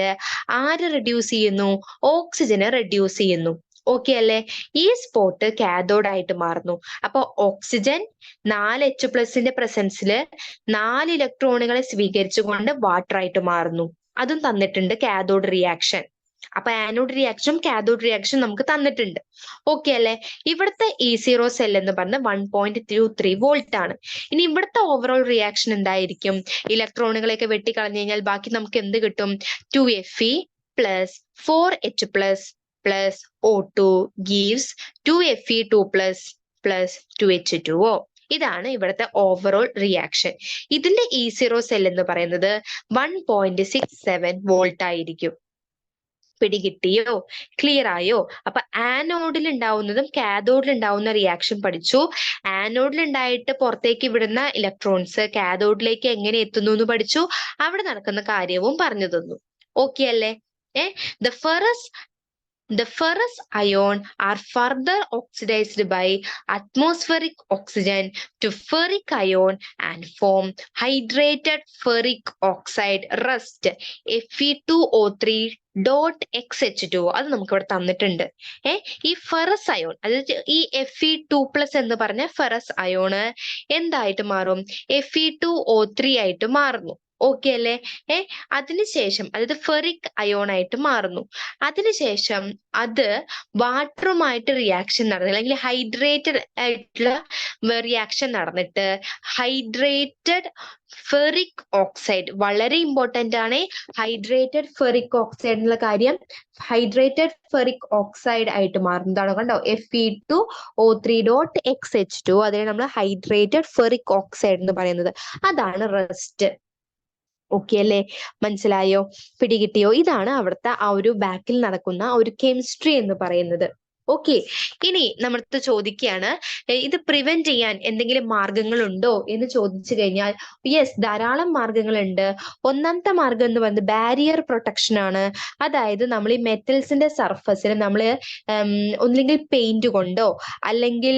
ആര് റെഡ്യൂസ് ചെയ്യുന്നു? ഓക്സിജനെ റെഡ്യൂസ് ചെയ്യുന്നു. ഓക്കെ അല്ലേ? ഈ സ്പോട്ട് കാഥോഡ് ആയിട്ട് മാറുന്നു. അപ്പൊ ഓക്സിജൻ 4H+ന്റെ പ്രസൻസിൽ 4 ഇലക്ട്രോണുകളെ സ്വീകരിച്ചുകൊണ്ട് വാട്ടർ ആയിട്ട് മാറുന്നു. അതും തന്നിട്ടുണ്ട് കാഥോഡ് റിയാക്ഷൻ. അപ്പൊ ആനോഡ് റിയാക്ഷൻ കാഥോഡ് റിയാക്ഷൻ നമുക്ക് തന്നിട്ടുണ്ട്. ഓക്കെ അല്ലെ? ഇവിടുത്തെ E0 സെൽ എന്ന് പറഞ്ഞ 1.23 വോൾട്ട് ആണ്. ഇനി ഇവിടുത്തെ ഓവറോൾ റിയാക്ഷൻ എന്തായിരിക്കും? ഇലക്ട്രോണുകളെയൊക്കെ വെട്ടിക്കളഞ്ഞു കഴിഞ്ഞാൽ ബാക്കി നമുക്ക് എന്ത് കിട്ടും? 2Fe plus 4H plus O2 gives 2Fe2 plus 2H2O. ഇതാണ് ഇവിടുത്തെ ഓവറോൾ റിയാക്ഷൻ. ഇതിന്റെ E0 സെൽ എന്ന് പറയുന്നത് 1.67 വോൾട്ട് ആയിരിക്കും. പിടികിട്ടിയോ? ക്ലിയർ ആയോ? അപ്പൊ ആനോഡിൽ ഉണ്ടാവുന്നതും കാഥോഡിൽ ഉണ്ടാവുന്ന റിയാക്ഷൻ പഠിച്ചു. ആനോഡിൽ ഉണ്ടായിട്ട് പുറത്തേക്ക് വിടുന്ന ഇലക്ട്രോൺസ് കാഥോഡിലേക്ക് എങ്ങനെ എത്തുന്നു എന്ന് പഠിച്ചു. അവിടെ നടക്കുന്ന കാര്യവും പറഞ്ഞു തന്നു. ഓക്കെ അല്ലേ? The ferrous ion are further oxidized by atmospheric oxygen to ferric ion and form hydrated ferric oxide rust Fe2O3.XH2. അത് നമുക്ക് ഇവിടെ തന്നിട്ടുണ്ട്. ഈ ഫെറസ് അയോൺ, അതായത് ഈ Fe2+ എന്ന് പറഞ്ഞ ഫെറസ് അയോണ് എന്തായിട്ട് മാറും? Fe2O3 ആയിട്ട് മാറുന്നു. ഓക്കെ അല്ലേ? അതിനുശേഷം അതായത് ഫെറിക് അയോൺ ആയിട്ട് മാറുന്നു. അതിനുശേഷം അത് വാട്ടറുമായിട്ട് റിയാക്ഷൻ നടന്നു, അല്ലെങ്കിൽ ഹൈഡ്രേറ്റഡ് ആയിട്ടുള്ള റിയാക്ഷൻ നടന്നിട്ട് ഹൈഡ്രേറ്റഡ് ഫെറിക് ഓക്സൈഡ്, വളരെ ഇമ്പോർട്ടന്റ് ആണ് ഹൈഡ്രേറ്റഡ് ഫെറിക് ഓക്സൈഡ് എന്നുള്ള കാര്യം. ഹൈഡ്രേറ്റഡ് ഫെറിക് ഓക്സൈഡ് ആയിട്ട് മാറുന്നതാണ്. കണ്ടോ? Fe2O3.XH2. അതിനെ നമ്മൾ ഹൈഡ്രേറ്റഡ് ഫെറിക് ഓക്സൈഡ് എന്ന് പറയുന്നത്. അതാണ് റസ്റ്റ്. ഓക്കെ അല്ലേ? മനസ്സിലായോ? പിടികിട്ടിയോ? ഇതാണ് അവിടുത്തെ ആ ഒരു ബാക്കിൽ നടക്കുന്ന ഒരു കെമിസ്ട്രി എന്ന് പറയുന്നത്. ഓക്കെ, ഇനി നമ്മളടുത്ത് ചോദിക്കുകയാണ്, ഇത് പ്രിവെന്റ് ചെയ്യാൻ എന്തെങ്കിലും മാർഗങ്ങളുണ്ടോ എന്ന് ചോദിച്ചു കഴിഞ്ഞാൽ യെസ്, ധാരാളം മാർഗങ്ങളുണ്ട്. ഒന്നാമത്തെ മാർഗം എന്ന് പറയുന്നത് ബാരിയർ പ്രൊട്ടക്ഷൻ ആണ്. അതായത് നമ്മൾ ഈ മെറ്റൽസിന്റെ സർഫസിൽ നമ്മൾ ഒന്നില്ലെങ്കിൽ പെയിന്റ് കൊണ്ടോ അല്ലെങ്കിൽ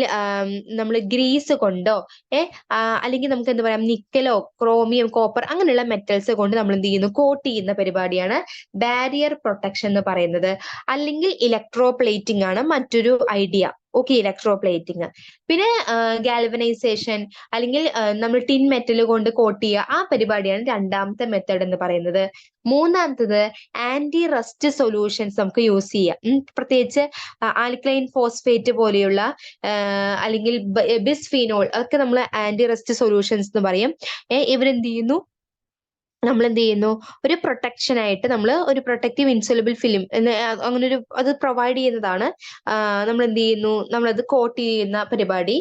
നമ്മൾ ഗ്രീസ് കൊണ്ടോ അല്ലെങ്കിൽ നമുക്ക് എന്താ പറയാ, നിക്കലോ ക്രോമിയം കോപ്പർ അങ്ങനെയുള്ള മെറ്റൽസ് കൊണ്ട് നമ്മൾ എന്ത് ചെയ്യുന്നു? കോട്ട് ചെയ്യുന്ന പരിപാടിയാണ് ബാരിയർ പ്രൊട്ടക്ഷൻ എന്ന് പറയുന്നത്. അല്ലെങ്കിൽ ഇലക്ട്രോപ്ലേറ്റിംഗ് ആണ് മറ്റൊരു ഐഡിയ. Okay, electroplating. പിന്നെ ഗാൽവനൈസേഷൻ അല്ലെങ്കിൽ നമ്മൾ ടിൻ മെറ്റൽ കൊണ്ട് കോട്ട് ചെയ്യുക, ആ പരിപാടിയാണ് രണ്ടാമത്തെ മെത്തേഡ് എന്ന് പറയുന്നത്. മൂന്നാമത്തത് ആന്റി റസ്റ്റ് സൊല്യൂഷൻസ് നമുക്ക് യൂസ് ചെയ്യാം. പ്രത്യേകിച്ച് ആൽക്കലൈൻ ഫോസ്ഫേറ്റ് പോലെയുള്ള അല്ലെങ്കിൽ ബിസ്ഫീനോൾ, അതൊക്കെ നമ്മൾ ആന്റി റസ്റ്റ് സൊല്യൂഷൻസ് എന്ന് പറയും. ഇവരെന്ത് ചെയ്യുന്നു? നമ്മൾ എന്ത് ചെയ്യുന്നു? ഒരു പ്രൊട്ടക്ഷൻ ആയിട്ട് നമ്മൾ ഒരു പ്രൊട്ടക്റ്റീവ് ഇൻസൊല്യൂബിൾ ഫിലിം അങ്ങനെ ഒരു അത് പ്രൊവൈഡ് ചെയ്യുന്നതാണ്. നമ്മൾ എന്ത് ചെയ്യുന്നു? നമ്മളത് കോട്ട് ചെയ്യുന്ന പരിപാടി.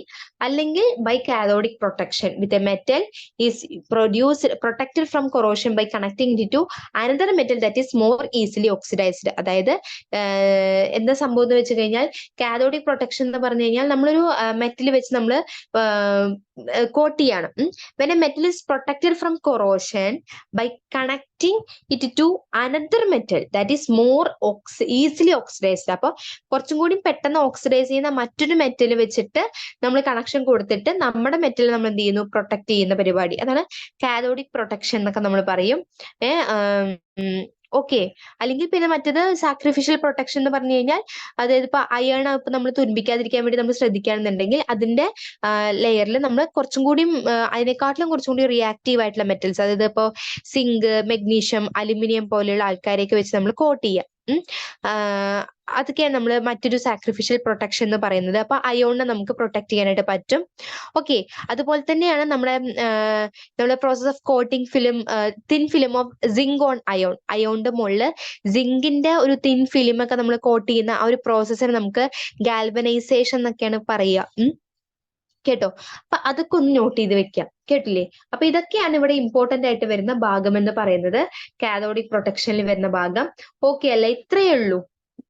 അല്ലെങ്കിൽ by cathodic protection with a metal is protected from corrosion by connecting it to another metal that is more easily oxidised. അതായത് എന്താ സംഭവം എന്ന് വെച്ച് കഴിഞ്ഞാൽ, കാഥോഡിക് പ്രൊട്ടക്ഷൻ എന്ന് പറഞ്ഞു കഴിഞ്ഞാൽ നമ്മളൊരു മെറ്റൽ വെച്ച് നമ്മൾ കോട്ട് ചെയ്യാണ്. when a metal is protected from corrosion by connecting it to another metal that is more easily oxidized. അപ്പൊ കുറച്ചും കൂടി പെട്ടെന്ന് ഓക്സിഡൈസ് ചെയ്യുന്ന മറ്റൊരു മെറ്റൽ വെച്ചിട്ട് നമ്മൾ കണക്ഷൻ കൊടുത്തിട്ട് നമ്മുടെ മെറ്റൽ നമ്മൾ എന്ത് ചെയ്യുന്നു? പ്രൊട്ടക്ട് ചെയ്യുന്ന പരിപാടി. അതാണ് കാഥോഡിക് പ്രൊട്ടക്ഷൻ എന്നൊക്കെ നമ്മൾ പറയും. ഓക്കെ, അല്ലെങ്കിൽ പിന്നെ മറ്റേത് സാക്രിഫിഷ്യൽ പ്രൊട്ടക്ഷൻ എന്ന് പറഞ്ഞു കഴിഞ്ഞാൽ, അതായത് ഇപ്പൊ അയൺ ഇപ്പൊ നമ്മൾ തുരുമ്പിക്കാതിരിക്കാൻ വേണ്ടി നമ്മൾ ശ്രദ്ധിക്കുകയാണെന്നുണ്ടെങ്കിൽ അതിന്റെ ലെയറിൽ നമ്മൾ കുറച്ചും കൂടി അതിനെക്കാട്ടിലും കുറച്ചും കൂടി റിയാക്റ്റീവ് ആയിട്ടുള്ള മെറ്റൽസ്, അതായത് ഇപ്പൊ സിങ്ക്, മെഗ്നീഷ്യം, അലുമിനിയം പോലെയുള്ള ആൾക്കാരെയൊക്കെ വെച്ച് നമ്മൾ കോട്ട് ചെയ്യാം. അതൊക്കെയാണ് നമ്മൾ മറ്റൊരു സാക്രിഫിഷ്യൽ പ്രൊട്ടക്ഷൻ എന്ന് പറയുന്നത്. അപ്പൊ അയോണിനെ നമുക്ക് പ്രൊട്ടക്ട് ചെയ്യാനായിട്ട് പറ്റും. ഓക്കെ, അതുപോലെ തന്നെയാണ് നമ്മുടെ process of coating film, thin film of zinc on iron. അയോണിന്റെ മുകളിൽ സിങ്കിന്റെ ഒരു തിൻ ഫിലിം ഒക്കെ നമ്മൾ കോട്ട് ചെയ്യുന്ന ആ ഒരു പ്രോസസ്സിന് നമുക്ക് ഗാൽവനൈസേഷൻ എന്നൊക്കെയാണ് പറയുക. കേട്ടോ? അപ്പൊ അതൊക്കെ ഒന്ന് നോട്ട് ചെയ്ത് വെക്കാം. കേട്ടില്ലേ? അപ്പൊ ഇതൊക്കെയാണ് ഇവിടെ ഇമ്പോർട്ടന്റ് ആയിട്ട് വരുന്ന ഭാഗം എന്ന് പറയുന്നത്, കാഥോഡിക് പ്രൊട്ടക്ഷനിൽ വരുന്ന ഭാഗം. ഓക്കെ അല്ലേ? ഇത്രയേ ഉള്ളൂ.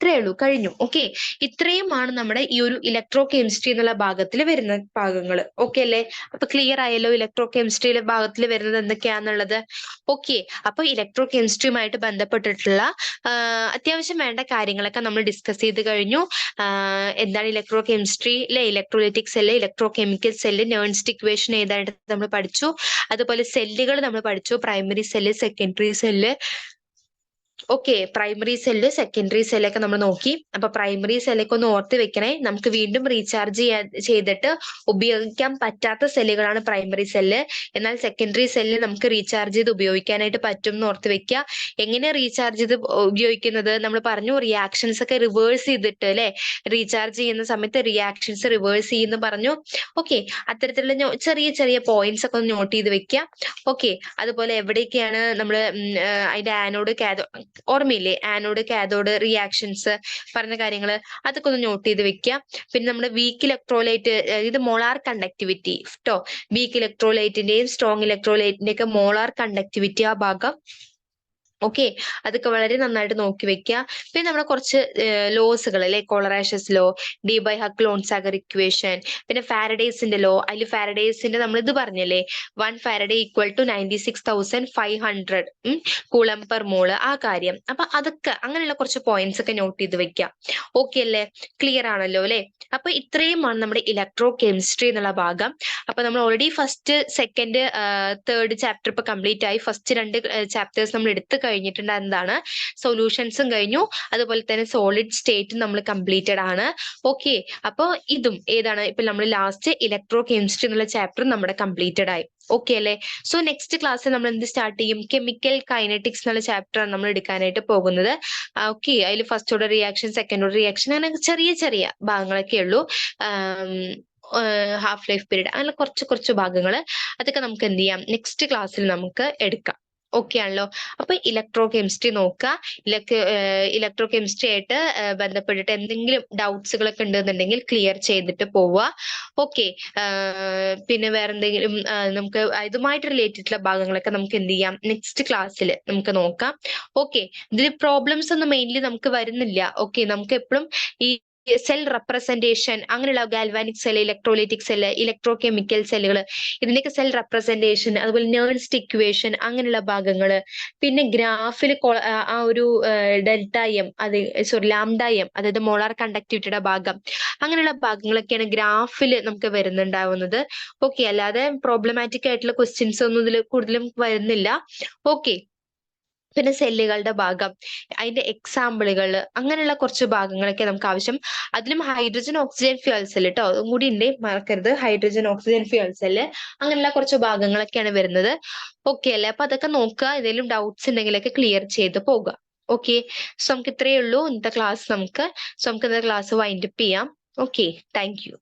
ഇത്രയേ ഉള്ളൂ, കഴിഞ്ഞു. ഓക്കെ, ഇത്രയുമാണ് നമ്മുടെ ഈ ഒരു ഇലക്ട്രോ കെമിസ്ട്രി എന്നുള്ള ഭാഗത്തിൽ വരുന്ന ഭാഗങ്ങൾ. ഓക്കെ അല്ലേ? അപ്പൊ ക്ലിയർ ആയല്ലോ ഇലക്ട്രോ കെമിസ്ട്രിയിലെ ഭാഗത്തിൽ വരുന്നത് എന്തൊക്കെയാന്നുള്ളത്. ഓക്കെ, അപ്പൊ ഇലക്ട്രോ കെമിസ്ട്രിയുമായിട്ട് ബന്ധപ്പെട്ടിട്ടുള്ള അത്യാവശ്യം വേണ്ട കാര്യങ്ങളൊക്കെ നമ്മൾ ഡിസ്കസ് ചെയ്ത് കഴിഞ്ഞു. എന്താണ് ഇലക്ട്രോ കെമിസ്ട്രി അല്ലെ, electrolytic cell, electrochemical cell, Nernst equation ഏതായിട്ട് നമ്മൾ പഠിച്ചു. അതുപോലെ സെല്ലുകൾ നമ്മൾ പഠിച്ചു, primary cell, secondary cell. Okay, primary cell, secondary സെല്ലൊക്കെ നമ്മൾ നോക്കി. അപ്പൊ പ്രൈമറി സെല്ലൊക്കെ ഒന്ന് ഓർത്ത് വെക്കണേ. നമുക്ക് വീണ്ടും റീചാർജ് ചെയ്തിട്ട് ഉപയോഗിക്കാൻ പറ്റാത്ത സെല്ലുകളാണ് പ്രൈമറി സെല്ല്. എന്നാൽ സെക്കൻഡറി സെല്ല് നമുക്ക് റീചാർജ് ചെയ്ത് ഉപയോഗിക്കാനായിട്ട് പറ്റും എന്ന് ഓർത്ത് വെക്കുക. എങ്ങനെ റീചാർജ് ചെയ്ത് ഉപയോഗിക്കുന്നത് നമ്മൾ പറഞ്ഞു, റിയാക്ഷൻസ് ഒക്കെ റിവേഴ്സ് ചെയ്തിട്ട് അല്ലെ, റീചാർജ് ചെയ്യുന്ന സമയത്ത് റിയാക്ഷൻസ് റിവേഴ്സ് ചെയ്യുന്ന പറഞ്ഞു. ഓക്കെ, അത്തരത്തിലുള്ള ചെറിയ ചെറിയ പോയിന്റ്സ് ഒക്കെ ഒന്ന് നോട്ട് ചെയ്ത് വെക്കുക. ഓക്കെ, അതുപോലെ എവിടെയൊക്കെയാണ് നമ്മൾ അതിന്റെ ആനോഡ് ഓർമ്മയില്ലേ, ആനോഡ് കാഥോഡ് റിയാക്ഷൻസ് പറഞ്ഞ കാര്യങ്ങള്, അതൊക്കെ ഒന്ന് നോട്ട് ചെയ്ത് വെക്കുക. പിന്നെ നമ്മുടെ വീക്ക് ഇലക്ട്രോലൈറ്റ്, ഇത് മോളാർ കണ്ടക്ടിവിറ്റി ട്ടോ, വീക്ക് ഇലക്ട്രോലൈറ്റിന്റെയും സ്ട്രോങ് ഇലക്ട്രോലൈറ്റിന്റെയും ഒക്കെ മോളാർ കണ്ടക്ടിവിറ്റി ആ ഭാഗം. ഓക്കെ, അതൊക്കെ വളരെ നന്നായിട്ട് നോക്കി വെക്കുക. പിന്നെ നമ്മുടെ കുറച്ച് ലോസുകൾ അല്ലെ, Kohlrausch's law, Debye Huckel Onsager equation, പിന്നെ ഫാരഡേസിന്റെ ലോ. അതിൽ ഫാരഡേസിന്റെ നമ്മൾ ഇത് പറഞ്ഞല്ലേ, 1 Faraday equal to 96,500 coulomb per mole, ആ കാര്യം. അപ്പൊ അതൊക്കെ അങ്ങനെയുള്ള കുറച്ച് പോയിന്റ്സ് ഒക്കെ നോട്ട് ചെയ്ത് വെക്കുക. ഓക്കെ അല്ലേ? ക്ലിയർ ആണല്ലോ അല്ലെ? അപ്പൊ ഇത്രയുമാണ് നമ്മുടെ ഇലക്ട്രോ കെമിസ്ട്രി എന്നുള്ള ഭാഗം. അപ്പൊ നമ്മൾ already first, second, third chapter ഇപ്പൊ കംപ്ലീറ്റ് ആയി. ഫസ്റ്റ് 2 ചാപ്റ്റേഴ്സ് നമ്മൾ എടുത്തു കഴിഞ്ഞിട്ടുണ്ട്. എന്താണ്, സൊല്യൂഷൻസും കഴിഞ്ഞു, അതുപോലെ തന്നെ സോളിഡ് സ്റ്റേറ്റും നമ്മൾ കംപ്ലീറ്റഡ് ആണ്. ഓക്കെ, അപ്പൊ ഇതും ഏതാണ്, ഇപ്പൊ നമ്മൾ ലാസ്റ്റ് ഇലക്ട്രോ കെമിസ്ട്രി എന്നുള്ള ചാപ്റ്റർ നമ്മുടെ കംപ്ലീറ്റഡ് ആയി. ഓക്കെ അല്ലേ? സോ നെക്സ്റ്റ് ക്ലാസ്സിൽ നമ്മൾ എന്ത് സ്റ്റാർട്ട് ചെയ്യും, കെമിക്കൽ കൈനറ്റിക്സ് എന്നുള്ള ചാപ്റ്റർ ആണ് നമ്മൾ എടുക്കാനായിട്ട് പോകുന്നത്. ഓക്കെ, അതിൽ first order reaction, second order reaction, അങ്ങനെ ചെറിയ ചെറിയ ഭാഗങ്ങളൊക്കെ ഉള്ളൂ. ഹാഫ് ലൈഫ് പീരീഡ്, അങ്ങനെ കുറച്ച് ഭാഗങ്ങൾ, അതൊക്കെ നമുക്ക് എന്ത് ചെയ്യാം, നെക്സ്റ്റ് ക്ലാസ്സിൽ നമുക്ക് എടുക്കാം. ഓക്കെ ആണല്ലോ? അപ്പൊ ഇലക്ട്രോ കെമിസ്ട്രി നോക്കുക. ഇലക്ട്രോ കെമിസ്ട്രി ആയിട്ട് ബന്ധപ്പെട്ടിട്ട് എന്തെങ്കിലും ഡൗട്ട്സുകളൊക്കെ ഉണ്ടെന്നുണ്ടെങ്കിൽ ക്ലിയർ ചെയ്തിട്ട് പോവുക. ഓക്കെ, പിന്നെ വേറെ എന്തെങ്കിലും നമുക്ക് ഇതുമായിട്ട് റിലേറ്റഡ് ഭാഗങ്ങളൊക്കെ നമുക്ക് എന്ത് ചെയ്യാം, നെക്സ്റ്റ് ക്ലാസ്സിൽ നമുക്ക് നോക്കാം. ഓക്കെ, ഇതിൽ പ്രോബ്ലംസ് ഒന്നും മെയിൻലി നമുക്ക് വരുന്നില്ല. ഓക്കെ, നമുക്ക് എപ്പോഴും ഈ സെൽ റെപ്രസെന്റേഷൻ, അങ്ങനെയുള്ള galvanic cell, electrolytic cell, electro chemical സെല്ലുകൾ, ഇതിന്റെയൊക്കെ സെൽ റെപ്രസെന്റേഷൻ, അതുപോലെ നേൺസ്റ്റ് ഇക്വേഷൻ, അങ്ങനെയുള്ള ഭാഗങ്ങള്, പിന്നെ ഗ്രാഫിൽ ആ ഒരു ഡെൽറ്റ എം, ലാംഡ എം, അതായത് മോളാർ കണ്ടക്ടിവിറ്റിയുടെ ഭാഗം, അങ്ങനെയുള്ള ഭാഗങ്ങളൊക്കെയാണ് ഗ്രാഫിൽ നമുക്ക് വരുന്നുണ്ടാവുന്നത്. ഓക്കെ, അല്ലാതെ പ്രോബ്ലമാറ്റിക് ആയിട്ടുള്ള ക്വസ്റ്റ്യൻസ് ഒന്നും ഇതിൽ കൂടുതലും വരുന്നില്ല. ഓക്കെ, പിന്നെ സെല്ലുകളുടെ ഭാഗം, അതിന്റെ എക്സാമ്പിളുകൾ, അങ്ങനെയുള്ള കുറച്ച് ഭാഗങ്ങളൊക്കെ നമുക്ക് ആവശ്യം. അതിലും ഹൈഡ്രജൻ ഓക്സിജൻ ഫ്യൂൽ സെൽ കേട്ടോ, അതും കൂടി ഉണ്ട്, മറക്കരുത്. ഹൈഡ്രജൻ ഓക്സിജൻ ഫ്യൂൽ സെല്ല്, അങ്ങനെയുള്ള കുറച്ച് ഭാഗങ്ങളൊക്കെയാണ് വരുന്നത്. ഓക്കെ അല്ലേ? അപ്പൊ അതൊക്കെ നോക്കുക. ഏതെങ്കിലും ഡൗട്ട്സ് ഉണ്ടെങ്കിലൊക്കെ ക്ലിയർ ചെയ്ത് പോകുക. ഓക്കെ, സോ നമുക്ക് ഇത്രയേ ഉള്ളൂ ഇന്നത്തെ ക്ലാസ്. നമുക്ക് ഇന്നത്തെ ക്ലാസ് വൈൻഡപ്പ് ചെയ്യാം. Okay, thank you.